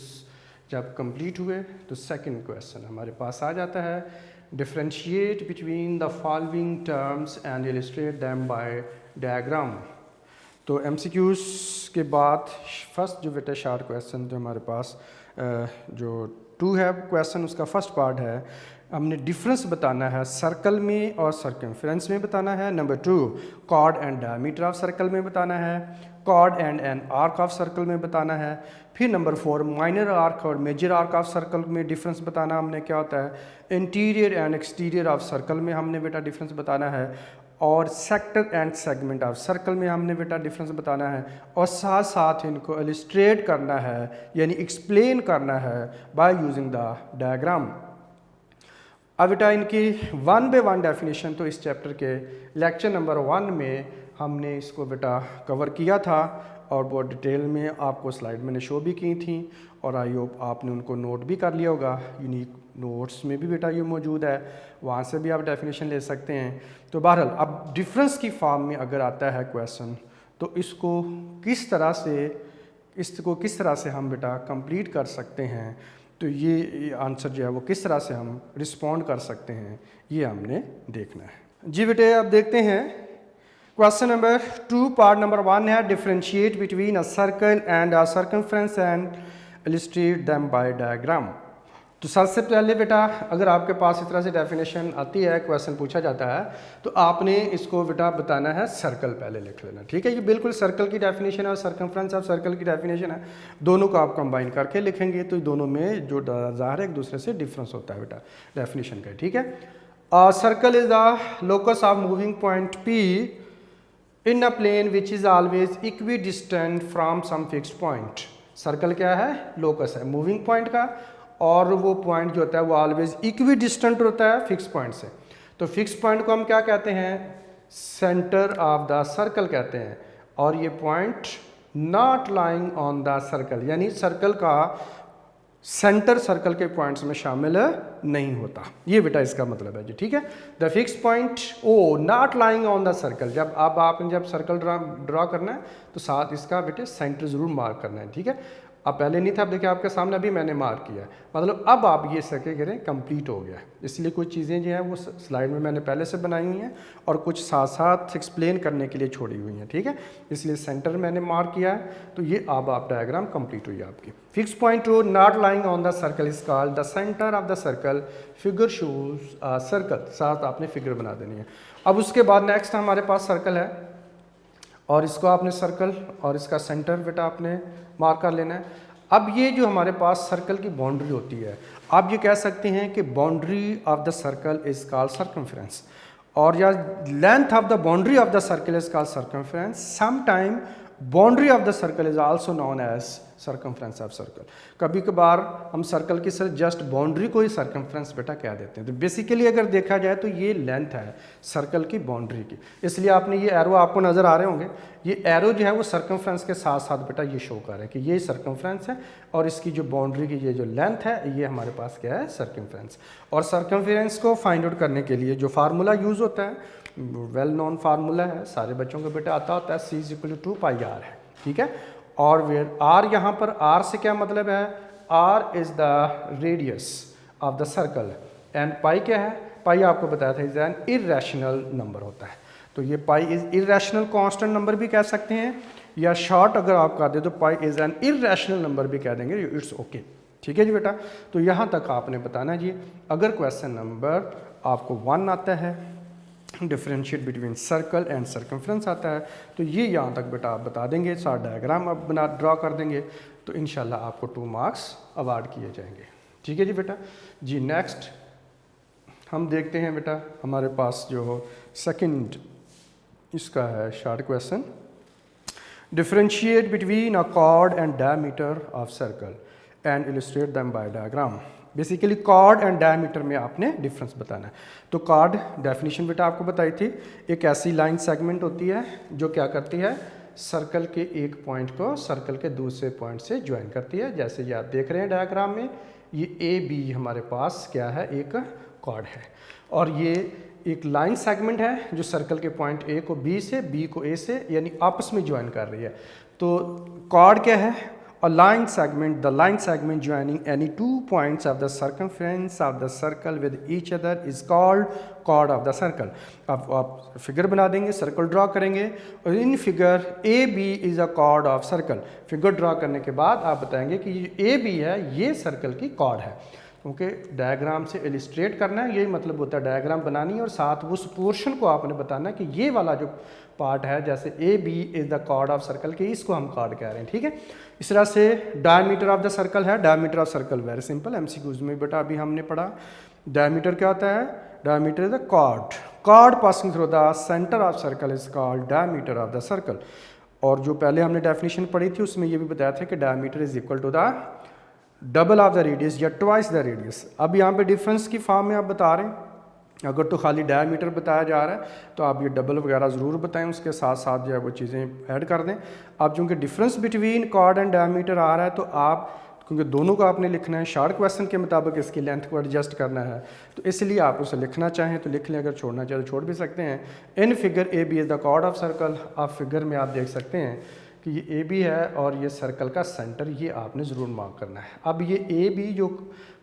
जब कंप्लीट हुए तो सेकंड क्वेश्चन हमारे पास आ जाता है, differentiate between the following terms and illustrate them by diagram. तो MCQs के बाद फर्स्ट जो बेटा शार्ट क्वेश्चन जो हमारे पास जो 2 है क्वेश्चन, उसका फर्स्ट पार्ट है, हमने डिफरेंस बताना है सर्कल में और सर्कमफ्रेंस में बताना है। Number 2 chord and diameter of circle में बताना है, chord and an arc of circle में बताना है। फिर नंबर 4 माइनर आर्क और मेजर आर्क ऑफ सर्कल में डिफरेंस बताना हमने क्या होता है, interior and exterior of circle में हमने बेटा डिफरेंस बताना है, और sector and segment of circle में हमने बेटा डिफरेंस बताना है, और साथ साथ इनको इलस्ट्रेट करना है यानी एक्सप्लेन करना है बाय यूजिंग द डायग्राम। अब बेटा इनकी 1 बाय 1 डेफिनेशन तो इस चैप्टर के लेक्चर नंबर 1 में हमने इसको बेटा कवर किया था और बहुत डिटेल में आपको स्लाइड मैंने शो भी की थी, और आई होप आपने उनको नोट भी कर लिया होगा। यूनिक नोट्स में भी बेटा ये मौजूद है, वहाँ से भी आप डेफिनेशन ले सकते हैं। तो बहरहाल अब डिफरेंस की फॉर्म में अगर आता है क्वेश्चन तो इसको किस तरह से हम बेटा कंप्लीट कर सकते हैं, तो ये आंसर जो है वो किस तरह से हम रिस्पॉन्ड कर सकते हैं ये हमने देखना है। जी बेटे अब देखते हैं क्वेश्चन नंबर 2 पार्ट नंबर 1 है, differentiate between a circle and a circumference and illustrate them by diagram. तो सबसे पहले बेटा अगर आपके पास इस तरह से डेफिनेशन आती है, क्वेश्चन पूछा जाता है, तो आपने इसको बेटा बताना है सर्कल पहले लिख लेना, ठीक है। ये बिल्कुल सर्कल की डेफिनेशन है और सर्कमफ्रेंस ऑफ सर्कल की डेफिनेशन है, दोनों को आप कंबाइन करके लिखेंगे तो दोनों में जो ज़ाहिर है एक दूसरे से डिफरेंस होता है बेटा डेफिनेशन का, ठीक है। Circle is the locus of moving point P in a plane which is always equidistant from some fixed point. Circle क्या है, लोकस है मूविंग पॉइंट का, और वो पॉइंट जो होता है वो ऑलवेज इक्वी डिस्टेंट होता है फिक्स पॉइंट से। तो फिक्स पॉइंट को हम क्या कहते हैं, सेंटर ऑफ द सर्कल कहते हैं, और ये point not lying on the circle, यानी सर्कल का सेंटर सर्कल के पॉइंट्स में शामिल नहीं होता, ये बेटा इसका मतलब है जी, ठीक है। The fix point O not lying on the circle, जब अब आपने जब सर्कल ड्रा करना है तो साथ इसका बेटे सेंटर ज़रूर मार्क करना है, ठीक है। अब पहले नहीं था, अब देखिए आपके सामने अभी मैंने मार्क किया है, मतलब अब आप ये सर्कल करें कंप्लीट हो गया। इसलिए कुछ चीज़ें जो हैं वो स्लाइड में मैंने पहले से बनाई हुई हैं और कुछ साथ साथ एक्सप्लेन करने के लिए छोड़ी हुई हैं, ठीक है। इसलिए सेंटर मैंने मार्क किया है, तो ये अब आप डायग्राम कंप्लीट हुई है आपकी। Fix point O not lying on the circle is called the centre of the circle, figure shows circle, साथ आपने फिगर बना देनी है। अब उसके बाद नेक्स्ट हमारे पास सर्कल है, और इसको आपने सर्कल और इसका सेंटर बेटा आपने मार्क कर लेना है। अब ये जो हमारे पास सर्कल की बाउंड्री होती है, आप ये कह सकते हैं कि boundary of the circle is called circumference, और या length of the boundary of the circle is called circumference. Some time boundary of the circle is also known as circumference of circle. कभी कभार हम सर्कल की सिर्फ just boundary को ही circumference बेटा कह देते हैं। तो बेसिकली अगर देखा जाए तो ये लेंथ है सर्कल की बाउंड्री की, इसलिए आपने ये एरो आपको नज़र आ रहे होंगे, ये एरो जो है वो सर्कमफ्रेंस के साथ साथ बेटा ये शो कर रहा है कि ये सर्कमफ्रेंस है, और इसकी जो बाउंड्री की ये जो लेंथ है ये हमारे पास क्या है, सर्कमफ्रेंस। और सर्कमफ्रेंस को फाइंड आउट करने के लिए जो फार्मूला यूज़ होता है, वेल नोन फार्मूला है, सारे बच्चों को बेटा आता होता है, C = 2πr है, ठीक है। और वेयर आर, यहाँ पर आर से क्या मतलब है, R is the radius of the circle, and pi क्या है, पाई आपको बताया था इज एन इरेशनल नंबर होता है। तो ये pi is irrational constant number भी कह सकते हैं, या शॉर्ट अगर आप कर दे तो pi is an irrational number भी कह देंगे, इट्स ओके, ठीक है जी बेटा। तो यहाँ तक आपने बताना है जी। अगर क्वेश्चन नंबर आपको 1 आता है, differentiate between circle and circumference आता है, तो ये यहाँ तक बेटा आप बता देंगे, सारा डायग्राम आप ड्रा कर देंगे, तो इंशाल्लाह आपको 2 मार्क्स अवार्ड किए जाएंगे, ठीक है जी बेटा। जी नेक्स्ट हम देखते हैं बेटा, हमारे पास जो सेकंड इसका है short question, differentiate between a chord and diameter of circle and illustrate them by diagram. Basically chord and diameter में आपने डिफरेंस बताना है। तो कॉर्ड डेफिनेशन बेटा आपको बताई थी, एक ऐसी लाइन सेगमेंट होती है जो क्या करती है, सर्कल के एक पॉइंट को सर्कल के दूसरे पॉइंट से ज्वाइन करती है। जैसे ये आप देख रहे हैं डायग्राम में, ये AB हमारे पास क्या है, एक कॉर्ड है, और ये एक लाइन सेगमेंट है जो सर्कल के पॉइंट A को B से, B को A से, यानी आपस में ज्वाइन कर रही है। तो कॉर्ड क्या है, A line segment, the line segment joining any two points of the circumference of the circle with each other is called chord of the circle. अब आप फिगर बना देंगे, सर्कल ड्रॉ करेंगे और in figure A B is a chord of circle. Figure draw करने के बाद आप बताएंगे कि ये ए बी है, ये सर्कल की कॉर्ड है, क्योंकि डायग्राम से इलिस्ट्रेट करना है, यही मतलब होता है डायग्राम बनानी है और साथ उस पोर्शन को आपने बताना है कि ये वाला जो पार्ट है, जैसे A B is the chord of circle के, इसको हम कॉर्ड कह रहे हैं, ठीक है। इस तरह से डायमीटर ऑफ द सर्कल है, diameter of circle very simple, MCQs में बेटा अभी हमने पढ़ा। डायमीटर क्या होता है? Diameter is the chord, chord passing through the centre of circle is called diameter of the circle. और जो पहले हमने डेफिनेशन पढ़ी थी उसमें ये भी बताया था कि diameter is equal to the double of the radius या ट्वाइस द रेडियस। अब यहाँ पे डिफरेंस की फॉर्म में आप बता रहे हैं, अगर तो खाली डायमीटर बताया जा रहा है तो आप ये डबल वगैरह ज़रूर बताएं, उसके साथ साथ जो है वो चीज़ें ऐड कर दें। अब चूँकि difference between chord and diameter आ रहा है तो आप, क्योंकि दोनों को आपने लिखना है, शॉर्ट क्वेश्चन के मुताबिक इसकी लेंथ को एडजस्ट करना है, तो इसलिए आप उसे लिखना चाहें तो लिख लें, अगर छोड़ना चाहें तो छोड़ भी सकते हैं। In figure A B is the chord of circle. आप फिगर में आप देख सकते हैं कि ये ए बी है और ये सर्कल का सेंटर, ये आपने ज़रूर मार्क करना है। अब ये ए बी जो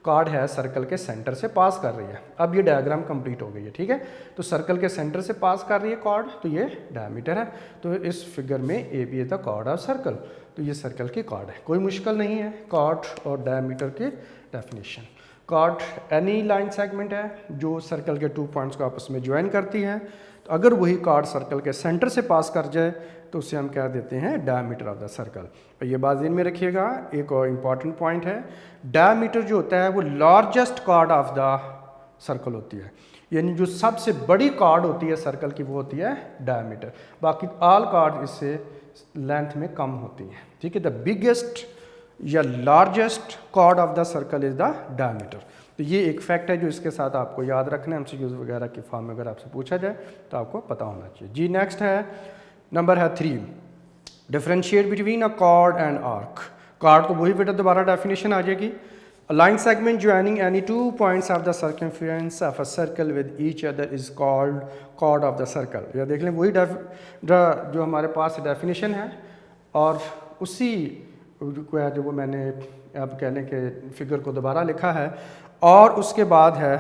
कॉर्ड है सर्कल के सेंटर से पास कर रही है। अब ये डायग्राम कंप्लीट हो गई है, ठीक है। तो सर्कल के सेंटर से पास कर रही है कॉर्ड, तो ये डायमीटर है। तो इस फिगर में A B is the chord of circle, तो ये सर्कल की कॉर्ड है, कोई मुश्किल नहीं है। कॉर्ड और डायमीटर की definition, chord any line segment है जो सर्कल के 2 पॉइंट्स को आपस में ज्वाइन करती है। तो अगर वही कॉर्ड सर्कल के सेंटर से पास कर जाए तो उसे हम कह देते हैं डायमीटर ऑफ द सर्कल। और ये बात ध्यान में रखिएगा, एक और इम्पॉर्टेंट पॉइंट है, डायमीटर जो होता है वो largest chord of the circle होती है, यानी जो सबसे बड़ी कॉर्ड होती है सर्कल की वो होती है डायमीटर। बाकी ऑल कॉर्ड इससे लेंथ में कम होती हैं, ठीक है। द बिगेस्ट या largest chord of the circle is the diameter. तो ये एक फैक्ट है जो इसके साथ आपको याद रखना है, एमसीक्यूज वगैरह की फॉर्म में अगर आपसे पूछा जाए तो आपको पता होना चाहिए जी। नेक्स्ट है, नंबर है 3, differentiate between a chord and arc. Chord तो वही बेटा दोबारा डेफिनेशन आ जाएगी, a line segment joining any 2 points of the circumference of a circle with each other is called chord of the circle. या देख लें वही जो हमारे पास डेफिनेशन है और उसी को है जो वो मैंने अब कहने के फिगर को दोबारा लिखा है। और उसके बाद है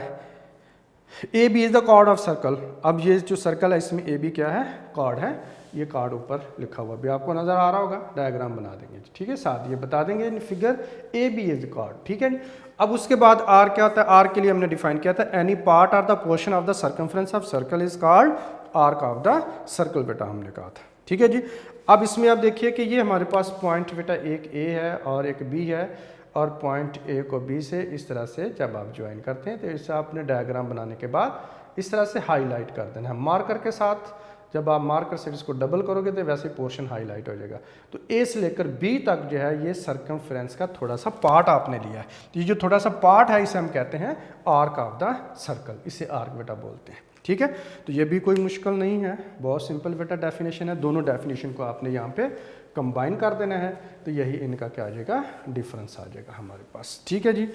A B is the chord of circle. अब ये जो सर्कल है इसमें ए बी क्या है? कॉर्ड है। ये कार्ड ऊपर लिखा हुआ भी आपको नज़र आ रहा होगा, डायग्राम बना देंगे, ठीक है। साथ ये बता देंगे figure A B is chord, ठीक है। अब उसके बाद आर क्या होता है? आर के लिए हमने डिफाइन किया था, any part or the portion of the circumference of circle is called arc of the circle, बेटा हमने कहा था, ठीक है जी। अब इसमें आप देखिए कि ये हमारे पास पॉइंट बेटा एक ए है और एक बी है, और पॉइंट ए को बी से इस तरह से जब आप ज्वाइन करते हैं तो इससे आपने डायग्राम बनाने के बाद इस तरह से हाईलाइट कर देना है मार्कर के साथ। जब आप मार्कर से इसको डबल करोगे तो वैसे पोर्शन हाईलाइट हो जाएगा। तो ए से लेकर बी तक जो है ये सर्कमफ्रेंस का थोड़ा सा पार्ट आपने लिया है। तो ये जो थोड़ा सा पार्ट है इसे हम कहते हैं आर्क ऑफ द सर्कल, इसे आर्क बेटा बोलते हैं, ठीक है। तो ये भी कोई मुश्किल नहीं है, बहुत सिंपल बेटा डेफिनेशन है। दोनों डेफिनेशन को आपने यहाँ पे कंबाइन कर देना है, तो यही इनका क्या आ जाएगा? डिफरेंस आ जाएगा हमारे पास, ठीक है जी।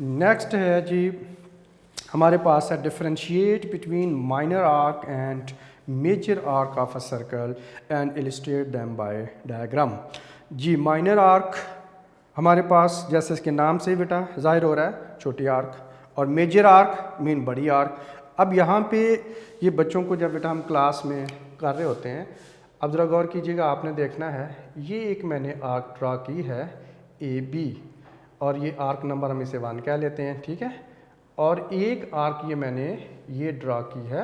नेक्स्ट है जी हमारे पास है differentiate between minor arc and major arc of a circle and illustrate them by diagram. जी माइनर आर्क हमारे पास जैसे इसके नाम से ही बेटा जाहिर हो रहा है छोटी आर्क, और मेजर आर्क मीन बड़ी आर्क। अब यहाँ पे ये बच्चों को जब बेटा हम क्लास में कर रहे होते हैं, अब ज़रा गौर कीजिएगा, आपने देखना है ये एक मैंने आर्क ड्रा की है ए बी, और ये आर्क नंबर हम इसे 1 कह लेते हैं, ठीक है। और एक आर्क ये मैंने ये ड्रा की है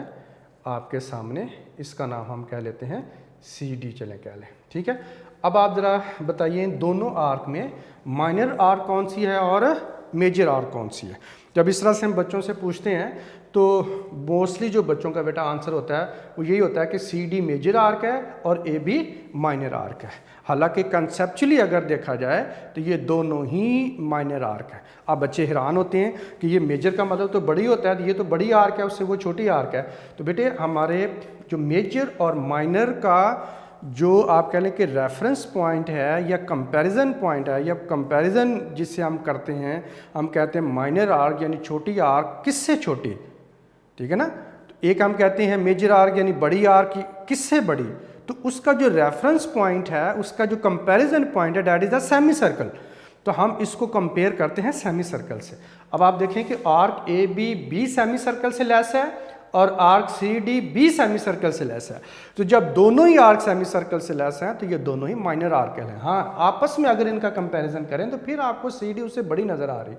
आपके सामने, इसका नाम हम कह लेते हैं सी डी, चलें कह लें, ठीक है। अब आप ज़रा बताइए इन दोनों आर्क में माइनर आर्क कौन सी है और मेजर आर्क कौन सी है? जब इस तरह से हम बच्चों से पूछते हैं तो मोस्टली जो बच्चों का बेटा आंसर होता है वो यही होता है कि सी डी मेजर आर्क है और ए बी माइनर आर्क है। हालांकि कंसेप्चुअली अगर देखा जाए तो ये दोनों ही माइनर आर्क है। अब बच्चे हैरान होते हैं कि ये मेजर का मतलब तो बड़ी होता है, ये तो बड़ी आर्क है, उससे वो छोटी आर्क है। तो बेटे हमारे जो मेजर और माइनर का जो आप कह लें कि रेफरेंस पॉइंट है या कंपैरिजन पॉइंट है या कंपैरिजन जिससे हम करते हैं, हम कहते हैं माइनर आर्क यानी छोटी आर्क किससे छोटी, ठीक है ना। तो एक हम कहते हैं मेजर आर्क यानी बड़ी आर्क किससे बड़ी, तो उसका जो रेफरेंस पॉइंट है, उसका जो कंपैरिजन पॉइंट है, that is the semi circle. तो हम इसको कंपेयर करते हैं सेमी सर्कल से। अब आप देखें कि arc A B semi circle से लेस है और arc C D B semi circle से लेस है। तो जब दोनों ही आर्क सेमी सर्कल से लेस हैं तो ये दोनों ही माइनर आर्क हैं। हाँ, आपस में अगर इनका कंपैरिजन करें तो फिर आपको सी डी उससे बड़ी नज़र आ रही,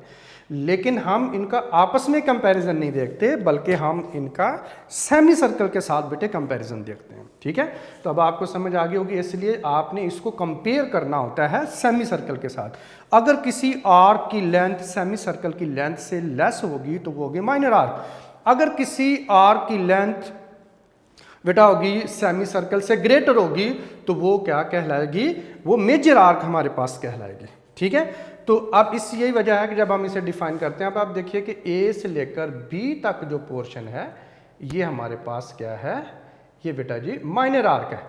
लेकिन हम इनका आपस में कंपैरिजन नहीं देखते, बल्कि हम इनका सेमी सर्कल के साथ बेटे कंपैरिजन देखते हैं। ठीक है, तो अब आपको समझ आ गई होगी, इसलिए आपने इसको कंपेयर करना होता है सेमी सर्कल के साथ। अगर किसी आर्क की लेंथ सेमी सर्कल की लेंथ से लेस होगी तो वो होगी माइनर आर्क। अगर किसी आर्क की लेंथ बेटा होगी सेमी सर्कल से ग्रेटर होगी तो वो क्या कहलाएगी, वो मेजर आर्क हमारे पास कहलाएगी। ठीक है, तो अब इस यही वजह है कि जब हम इसे डिफाइन करते हैं, अब आप देखिए कि ए से लेकर बी तक जो पोर्शन है ये हमारे पास क्या है, ये बेटा जी माइनर आर्क है।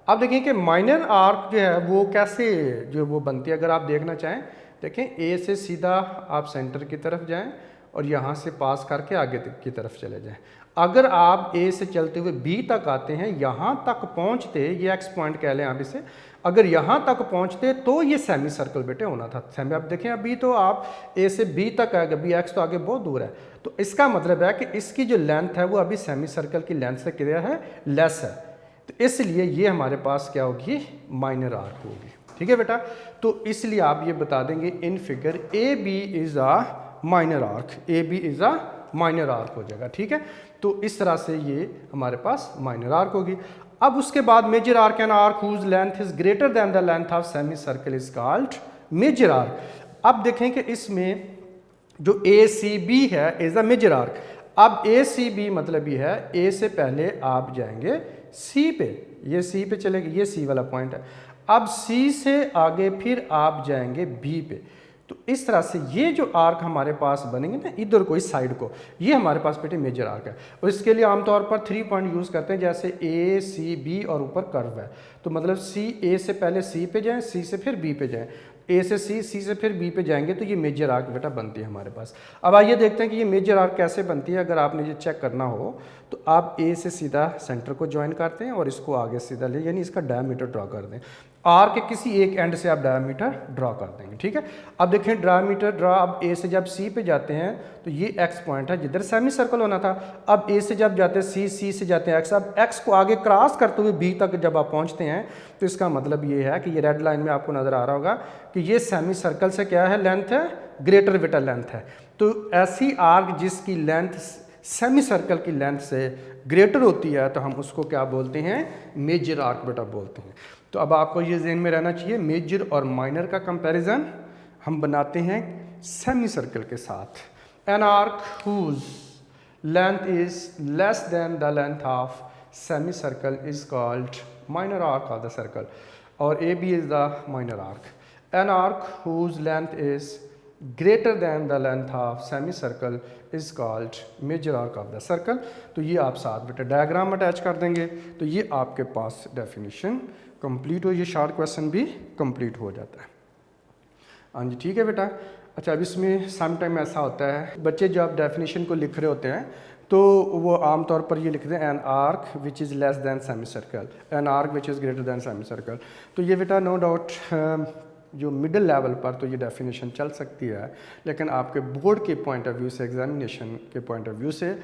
अब देखिए कि माइनर आर्क जो है वो कैसे जो वो बनती है, अगर आप देखना चाहें देखें, ए से सीधा आप सेंटर की तरफ जाएं और यहाँ से पास करके आगे की तरफ चले जाएं। अगर आप ए से चलते हुए बी तक आते हैं, यहाँ तक पहुँचते, ये एक्स पॉइंट कह लें आप इसे, अगर यहाँ तक पहुँचते तो ये सेमी सर्कल बेटे होना था। सेमी, आप देखें अभी तो आप ए से बी तक आएगा, बी एक्स तो आगे बहुत दूर है, तो इसका मतलब है कि इसकी जो लेंथ है वो अभी सेमी सर्कल की लेंथ से क्या है, लेस है। तो इसलिए ये हमारे पास क्या होगी, माइनर आर्क होगी। ठीक है बेटा, तो इसलिए आप ये बता देंगे in figure A B is a minor arc, A B is a minor arc हो जाएगा। ठीक है, तो इस तरह से ये हमारे पास माइनर आर्क होगी। अब उसके बाद major arc an arc whose length is greater than the length of semi circle is called major arc. अब देखें कि इसमें जो ए सी बी है इज अ मेजर आर्क। अब ए सी बी मतलब ये है, ए से पहले आप जाएंगे सी पे, ये सी पे चलेंगे, ये सी वाला पॉइंट है। अब सी से आगे फिर आप जाएंगे बी पे। तो इस तरह से ये जो आर्क हमारे पास बनेंगे ना, इधर को इस साइड को, ये हमारे पास बेटे मेजर आर्क है। और इसके लिए आमतौर पर 3 पॉइंट यूज़ करते हैं, जैसे ए सी बी और ऊपर कर्व है। तो मतलब सी, ए से पहले सी पे जाएं, सी से फिर बी पे जाएं, ए से सी, सी से फिर बी पे जाएंगे, तो ये मेजर आर्क बेटा बनती है हमारे पास। अब आइए देखते हैं कि ये मेजर आर्क कैसे बनती है। अगर आपने ये चेक करना हो तो आप ए से सीधा सेंटर को ज्वाइन करते हैं और इसको आगे सीधा ले, यानी इसका डायमीटर ड्रॉ कर दें। आर्क के किसी एक एंड से आप डायमीटर ड्रॉ कर देंगे। ठीक है, अब देखें डायमीटर ड्रॉ, अब ए से जब सी पे जाते हैं तो ये एक्स पॉइंट है जिधर सेमी सर्कल होना था। अब ए से जब जाते हैं सी, सी से जाते हैं एक्स, अब एक्स को आगे क्रॉस करते हुए बी तक जब आप पहुंचते हैं तो इसका मतलब ये है कि ये रेड लाइन में आपको नज़र आ रहा होगा कि ये सेमी सर्कल से क्या है, लेंथ है, ग्रेटर बेटा लेंथ है। तो ऐसी आर्क जिसकी लेंथ सेमी सर्कल की लेंथ से ग्रेटर होती है तो हम उसको क्या बोलते हैं, मेजर आर्क बेटा बोलते हैं। तो अब आपको ये ज़हन में रहना चाहिए, मेजर और माइनर का कंपैरिजन हम बनाते हैं सेमी सर्कल के साथ। An arc whose length is less than the length of semi circle is called minor arc of the circle, और A B is the minor arc. An arc whose length is greater than the length of semi circle is called major arc of the circle. तो ये आप साथ बेटा diagram attach कर देंगे तो ये आपके पास डेफिनेशन कंप्लीट हो, ये शॉर्ट क्वेश्चन भी कंप्लीट हो जाता है। हाँ जी, ठीक है बेटा। अच्छा, अब इसमें सम टाइम ऐसा होता है, बच्चे जब डेफिनेशन को लिख रहे होते हैं तो वो आमतौर पर ये लिखते हैं N arc which is less than semi circle, N arc which is greater than semi circle. तो ये बेटा नो डाउट जो मिडिल लेवल पर तो ये डेफिनेशन चल सकती है, लेकिन आपके बोर्ड के पॉइंट ऑफ व्यू से, एग्जामिनेशन के पॉइंट ऑफ व्यू से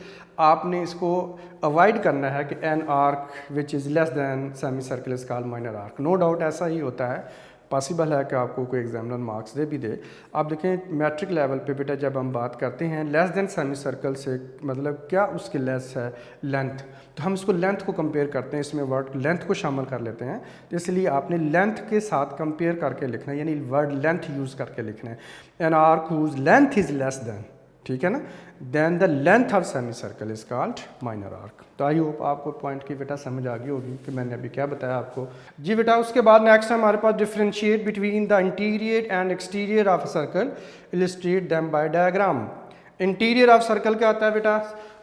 आपने इसको अवॉइड करना है कि an arc which is less than semi circle is called minor arc. No doubt ऐसा ही होता है, पॉसिबल है कि आपको कोई एग्जामिनर मार्क्स दे भी दे। आप देखें मैट्रिक लेवल पे बेटा जब हम बात करते हैं लेस देन सेमी सर्कल से, मतलब क्या उसकी लेस है, लेंथ, तो हम इसको लेंथ को कंपेयर करते हैं, इसमें वर्ड लेंथ को शामिल कर लेते हैं। तो इसलिए आपने लेंथ के साथ कंपेयर करके लिखना है, यानी वर्ड लेंथ यूज़ करके लिखना है। An arc whose length is less than, ठीक है ना, than the length of semi circle is called minor arc. तो आई होप आपको पॉइंट की बेटा समझ आ गई होगी कि मैंने अभी क्या बताया आपको। जी बेटा, उसके बाद नेक्स्ट हमारे पास differentiate between the interior and exterior of a circle, illustrate them by diagram. Interior of circle क्या आता है बेटा,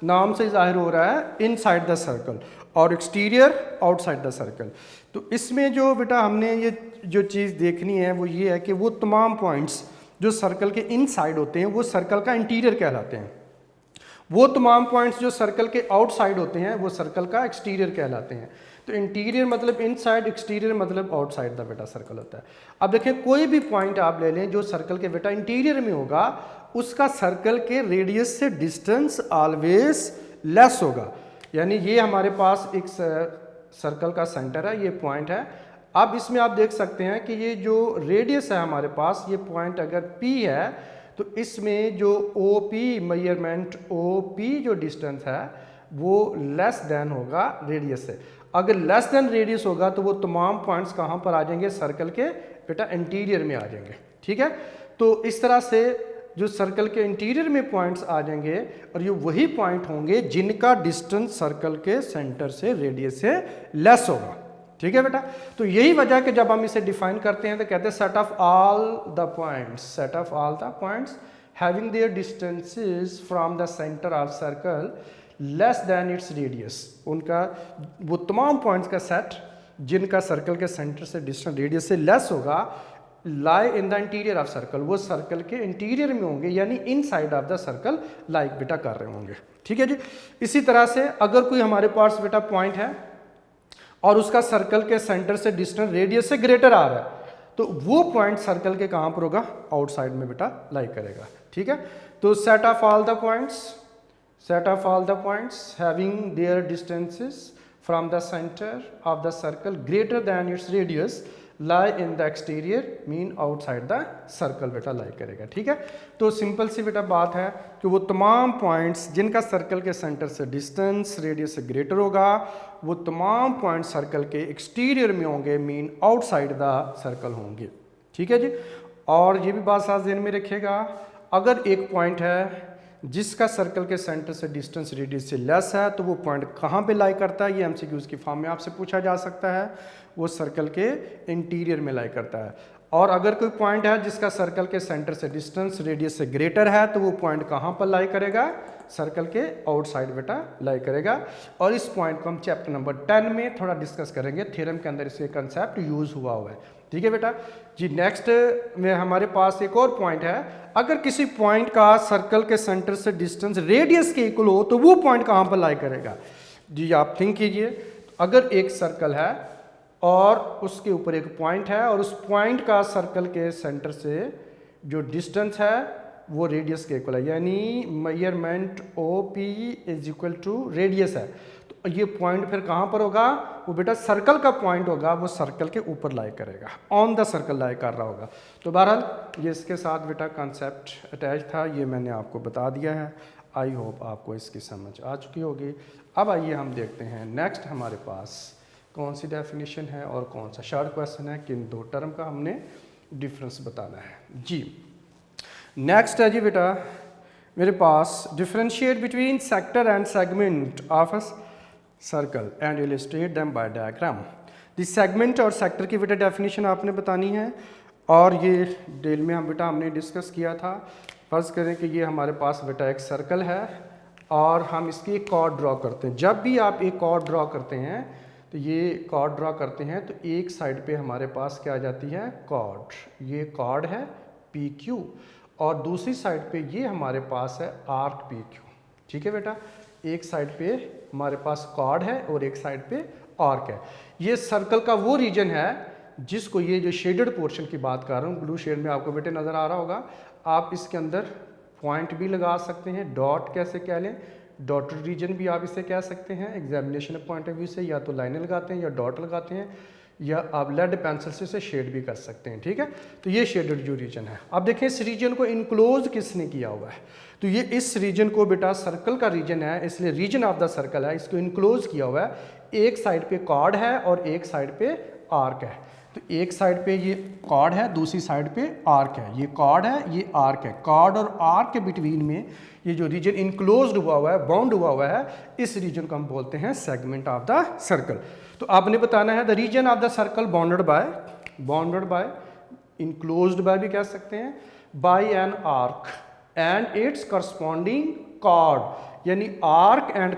नाम से जाहिर हो रहा है इनसाइड द सर्कल, और एक्सटीरियर आउटसाइड द सर्कल। तो इसमें जो बेटा हमने ये जो चीज़ देखनी है वो ये है कि वो तमाम पॉइंट्स जो सर्कल के इनसाइड होते हैं वो सर्कल का इंटीरियर कहलाते हैं, वो तमाम पॉइंट्स जो सर्कल के आउटसाइड होते हैं वो सर्कल का एक्सटीरियर कहलाते हैं। तो इंटीरियर मतलब इनसाइड, एक्सटीरियर मतलब आउटसाइड द बेटा सर्कल होता है। अब देखें कोई भी पॉइंट आप ले लें जो सर्कल के बेटा इंटीरियर में होगा, उसका सर्कल के रेडियस से डिस्टेंस ऑलवेज लेस होगा। यानी ये हमारे पास एक सर्कल का सेंटर है, ये पॉइंट है। अब इसमें आप देख सकते हैं कि ये जो रेडियस है हमारे पास, ये पॉइंट अगर P है तो इसमें जो OP मेजरमेंट, OP जो डिस्टेंस है वो लेस देन होगा रेडियस से। अगर लेस देन रेडियस होगा तो वो तमाम पॉइंट्स कहाँ पर आ जाएंगे, सर्कल के बेटा इंटीरियर में आ जाएंगे। ठीक है, तो इस तरह से जो सर्कल के इंटीरियर में पॉइंट्स आ जाएंगे और ये वही पॉइंट होंगे जिनका डिस्टेंस सर्कल के सेंटर से, रेडियस से लेस होगा। ठीक है बेटा, तो यही वजह कि जब हम इसे डिफाइन करते हैं तो कहते हैं set of all the points, set of all the points having their distances from the centre of circle less than its radius. उनका वो तमाम पॉइंट्स का सेट जिनका सर्कल के सेंटर से डिस्टेंस रेडियस से लेस होगा, lie in the interior of circle, वो सर्कल के इंटीरियर में होंगे, यानी inside of the circle like बेटा कर रहे होंगे। ठीक है जी। इसी तरह से अगर कोई हमारे पास बेटा पॉइंट है और उसका सर्कल के सेंटर से डिस्टेंस रेडियस से ग्रेटर आ रहा है, तो वो पॉइंट सर्कल के कहाँ पर होगा, आउटसाइड में बेटा लाइक करेगा। ठीक है, तो set of all the points, set of all the points having their distances from the center of the circle greater than its radius lie in the exterior mean outside the circle बेटा lie करेगा। ठीक है, तो simple सी बेटा बात है कि वो तमाम पॉइंट्स जिनका सर्कल के सेंटर से डिस्टेंस रेडियस से ग्रेटर होगा, वो तमाम पॉइंट सर्कल के एक्सटीरियर में होंगे, मीन आउटसाइड द सर्कल होंगे। ठीक है जी। और ये भी बात साथ ध्यान में रखिएगा, अगर एक पॉइंट है जिसका सर्कल के सेंटर से डिस्टेंस रेडियस से लेस है, तो वो पॉइंट कहाँ पे लाई करता है, ये एमसीक्यूज की फॉर्म में आपसे पूछा जा सकता है। वो सर्कल के इंटीरियर में लाई करता है। और अगर कोई पॉइंट है जिसका सर्कल के सेंटर से डिस्टेंस रेडियस से ग्रेटर है, तो वो पॉइंट कहाँ पर लाई करेगा, सर्कल के आउटसाइड बेटा लाई करेगा। और इस पॉइंट को हम चैप्टर नंबर 10 में थोड़ा डिस्कस करेंगे, थ्योरम के अंदर इसके कंसेप्ट यूज हुआ है। ठीक है बेटा जी। नेक्स्ट में हमारे पास एक और पॉइंट है, अगर किसी पॉइंट का सर्कल के सेंटर से डिस्टेंस रेडियस के इक्वल हो तो वो पॉइंट कहाँ पर लाई करेगा जी। आप थिंक कीजिए, अगर एक सर्कल है और उसके ऊपर एक पॉइंट है और उस पॉइंट का सर्कल के सेंटर से जो डिस्टेंस है वो रेडियस के इक्वल है, यानी measurement OP is equal to radius है, तो ये पॉइंट फिर कहाँ पर होगा, वो बेटा सर्कल का पॉइंट होगा, वो सर्कल के ऊपर लाई करेगा, ऑन द सर्कल लाई कर रहा होगा। तो बहरहाल ये इसके साथ बेटा कॉन्सेप्ट अटैच था, ये मैंने आपको बता दिया है। आई होप आपको इसकी समझ आ चुकी होगी। अब आइए हम देखते हैं नेक्स्ट हमारे पास कौन सी डेफिनेशन है और कौन सा शॉर्ट क्वेश्चन है, किन दो टर्म का हमने डिफरेंस बताना है जी। नेक्स्ट है जी बेटा मेरे पास differentiate between sector and segment of a circle and illustrate them by diagram. This segment और सेक्टर की बेटा डेफिनेशन आपने बतानी है, और ये डिटेल में हम बेटा हमने डिस्कस किया था। फर्ज करें कि ये हमारे पास बेटा एक सर्कल है और हम इसकी एक कॉर्ड ड्रॉ करते हैं। जब भी आप एक कॉर्ड ड्रॉ करते हैं तो ये कॉर्ड ड्रॉ करते हैं तो एक साइड पे हमारे पास क्या आ जाती है, कॉर्ड, ये कॉर्ड है PQ, और दूसरी साइड पे ये हमारे पास है आर्क PQ। ठीक है बेटा, एक साइड पे हमारे पास कॉर्ड है और एक साइड पे आर्क है। ये सर्कल का वो रीजन है जिसको ये जो शेडेड पोर्शन की बात कर रहा हूँ, ब्लू शेड में आपको बेटे नज़र आ रहा होगा। आप इसके अंदर पॉइंट भी लगा सकते हैं, डॉट कैसे कह लें, डॉटेड रीजन भी आप इसे कह सकते हैं एग्जामिनेशन पॉइंट ऑफ व्यू से, या तो लाइनें लगाते हैं या डॉट लगाते हैं, या आप लेड पेंसिल से इसे शेड भी कर सकते हैं। ठीक है, तो ये शेडेड जो रीजन है, अब देखें इस रीजन को इनक्लोज किसने किया हुआ है, तो ये इस रीजन को बेटा सर्कल का रीजन है, इसलिए रीजन ऑफ द सर्कल है, इसको इनक्लोज किया हुआ है। एक साइड पे कॉर्ड है और एक साइड पे आर्क है। तो एक साइड पे ये कॉर्ड है, दूसरी साइड पे आर्क है, ये कॉर्ड है, ये आर्क है। कॉर्ड और आर्क के बिटवीन में ये जो रीजन इनक्लोज्ड हुआ हुआ है, बाउंड हुआ हुआ है, इस रीजन को हम बोलते हैं सेगमेंट ऑफ द सर्कल। तो आपने बताना है the region of the circle bounded by enclosed by भी कह सकते हैं, by an arc and its corresponding chord, यानी आर्क एंड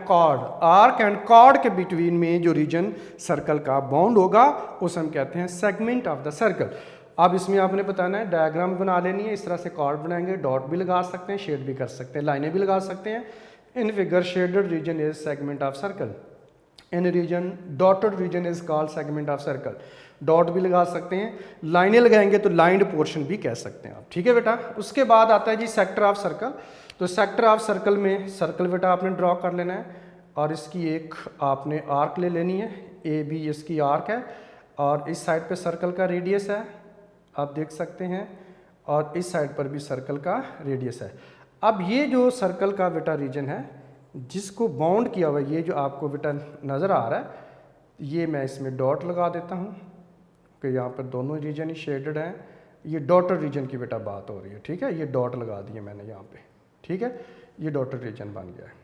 कॉर्ड के बिटवीन में जो रीजन सर्कल का बाउंड होगा उसे हम कहते हैं सेगमेंट ऑफ द सर्कल। अब इसमें आपने बताना है, डायग्राम बना लेनी है, इस तरह से कॉर्ड बनाएंगे, डॉट भी लगा सकते हैं, शेड भी कर सकते हैं, लाइनें भी लगा सकते हैं। In figure shaded region is segment of circle. In region dotted region is called segment of circle. Dot भी लगा सकते हैं, लाइनें लगाएंगे तो लाइंड पोर्शन भी कह सकते हैं आप, ठीक है बेटा। उसके बाद आता है जी सेक्टर ऑफ सर्कल। तो सेक्टर ऑफ सर्कल में सर्कल बेटा आपने ड्रॉ कर लेना है और इसकी एक आपने आर्क ले लेनी है, ए बी इसकी आर्क है और इस साइड पे सर्कल का रेडियस है आप देख सकते हैं और इस साइड पर भी सर्कल का रेडियस है। अब ये जो सर्कल का बेटा रीजन है जिसको बाउंड किया हुआ है, ये जो आपको बेटा नज़र आ रहा है, ये मैं इसमें डॉट लगा देता हूँ कि यहाँ पर दोनों रीजन ही शेडेड हैं। ये डॉटेड रीजन की बेटा बात हो रही है, ठीक है। ये डॉट लगा दिए मैंने यहाँ पे, ठीक है। ये डॉटेड रीजन बन गया है।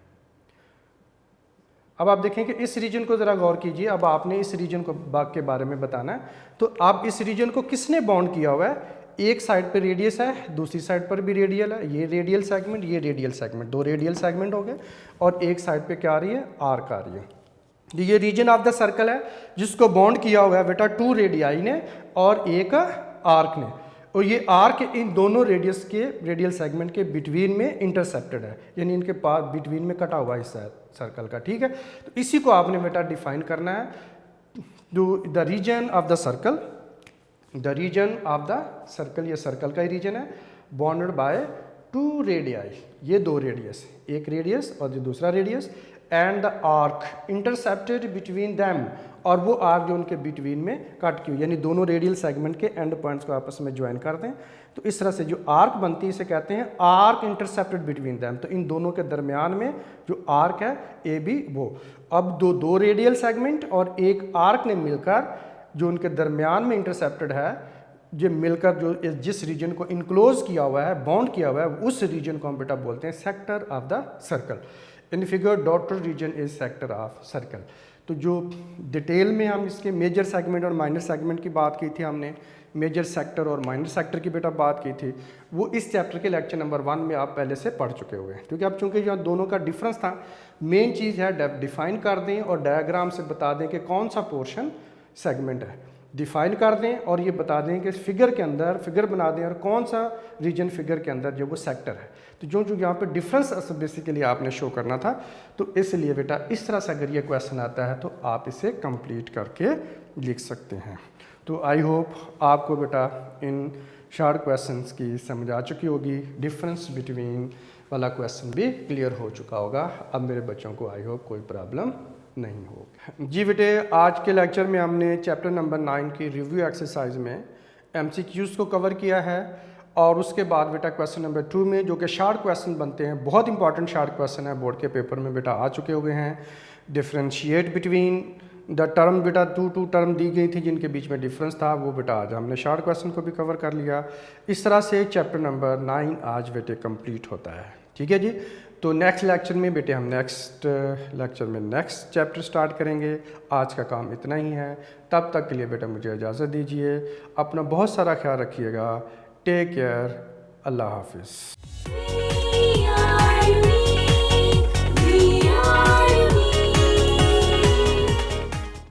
अब आप देखें कि इस रीजन को ज़रा गौर कीजिए। अब आपने इस रीजन को के बारे में बताना है, तो आप इस रीजन को किसने बाउंड किया हुआ है? एक साइड पे रेडियस है, दूसरी साइड पर भी रेडियल है। ये रेडियल सेगमेंट, ये रेडियल सेगमेंट, दो रेडियल सेगमेंट हो गए और एक साइड पे क्या आ रही है? आर्क आ रही है। तो ये रीजन ऑफ द सर्कल है जिसको बाउंड किया हुआ है बेटा टू रेडियाई ने और एक आर्क ने, और ये आर्क इन दोनों रेडियस के रेडियल सेगमेंट के बिटवीन में इंटरसेप्टेड है, यानी इनके पास बिटवीन में कटा हुआ हिस्सा है सर्कल का, ठीक है। तो इसी को आपने बेटा डिफाइन करना है। The region of the circle, the region of the circle, ये सर्कल का ही रीजन है, बाउंडेड बाय टू रेडियाई, ये दो रेडियस, एक रेडियस और जो दूसरा radius, and the arc intercepted between them, और वो आर्क जो उनके बिटवीन में कट की हुई, यानी दोनों रेडियल सेगमेंट के एंड पॉइंट्स को आपस में ज्वाइन कर दें। तो इस तरह से जो आर्क बनती है इसे कहते हैं आर्क इंटरसेप्टेड बिटवीन दैम। तो इन दोनों के दरमियान में जो आर्क है ए बी वो, अब दो रेडियल सेगमेंट और एक आर्क ने मिलकर जो उनके दरमियान में इंटरसेप्टेड है, जो मिलकर जो जिस रीजन को इनक्लोज किया हुआ है, बाउंड किया हुआ है, उस रीजन को हम बेटा बोलते हैं sector of the circle. In figure dotted region is sector of circle. तो जो डिटेल में हम इसके मेजर सेगमेंट और माइनर सेगमेंट की बात की थी, हमने मेजर सेक्टर और माइनर सेक्टर की बेटा बात की थी, वो इस चैप्टर के लेक्चर नंबर 1 में आप पहले से पढ़ चुके हुए हैं। क्योंकि अब चूंकि यहाँ दोनों का डिफरेंस था, मेन चीज़ है डिफाइन कर दें और डायग्राम से बता दें कि कौन सा पोर्शन सेगमेंट है, डिफाइन कर दें और ये बता दें कि फिगर के अंदर फिगर बना दें और कौन सा रीजन फिगर के अंदर जो वो सेक्टर है। तो जो यहाँ पे डिफरेंस बेसिकली आपने शो करना था, तो इसलिए बेटा इस तरह से अगर ये क्वेश्चन आता है तो आप इसे कंप्लीट करके लिख सकते हैं। तो आई होप आपको बेटा इन शॉर्ट क्वेश्चंस की समझ आ चुकी होगी, डिफरेंस बिटवीन वाला क्वेश्चन भी क्लियर हो चुका होगा। अब मेरे बच्चों को आई होप कोई प्रॉब्लम नहीं हो। जी बेटे, आज के लेक्चर में हमने चैप्टर नंबर 9 की रिव्यू एक्सरसाइज में MCQs को कवर किया है और उसके बाद बेटा क्वेश्चन नंबर 2 में जो कि शॉर्ट क्वेश्चन बनते हैं, बहुत इंपॉर्टेंट शॉर्ट क्वेश्चन है, बोर्ड के पेपर में बेटा आ चुके हुए हैं। डिफ्रेंशिएट बिटवीन द टर्म, बेटा टू टर्म दी गई थी जिनके बीच में डिफरेंस था, वो बेटा आज हमने शॉर्ट क्वेश्चन को भी कवर कर लिया। इस तरह से चैप्टर नंबर 9 आज बेटे कंप्लीट होता है, ठीक है जी। तो नेक्स्ट लेक्चर में बेटे हम नेक्स्ट लेक्चर में नेक्स्ट चैप्टर स्टार्ट करेंगे। आज का काम इतना ही है, तब तक के लिए बेटा मुझे इजाज़त दीजिए। अपना बहुत सारा ख्याल रखिएगा। टेक केयर, अल्लाह हाफिज़।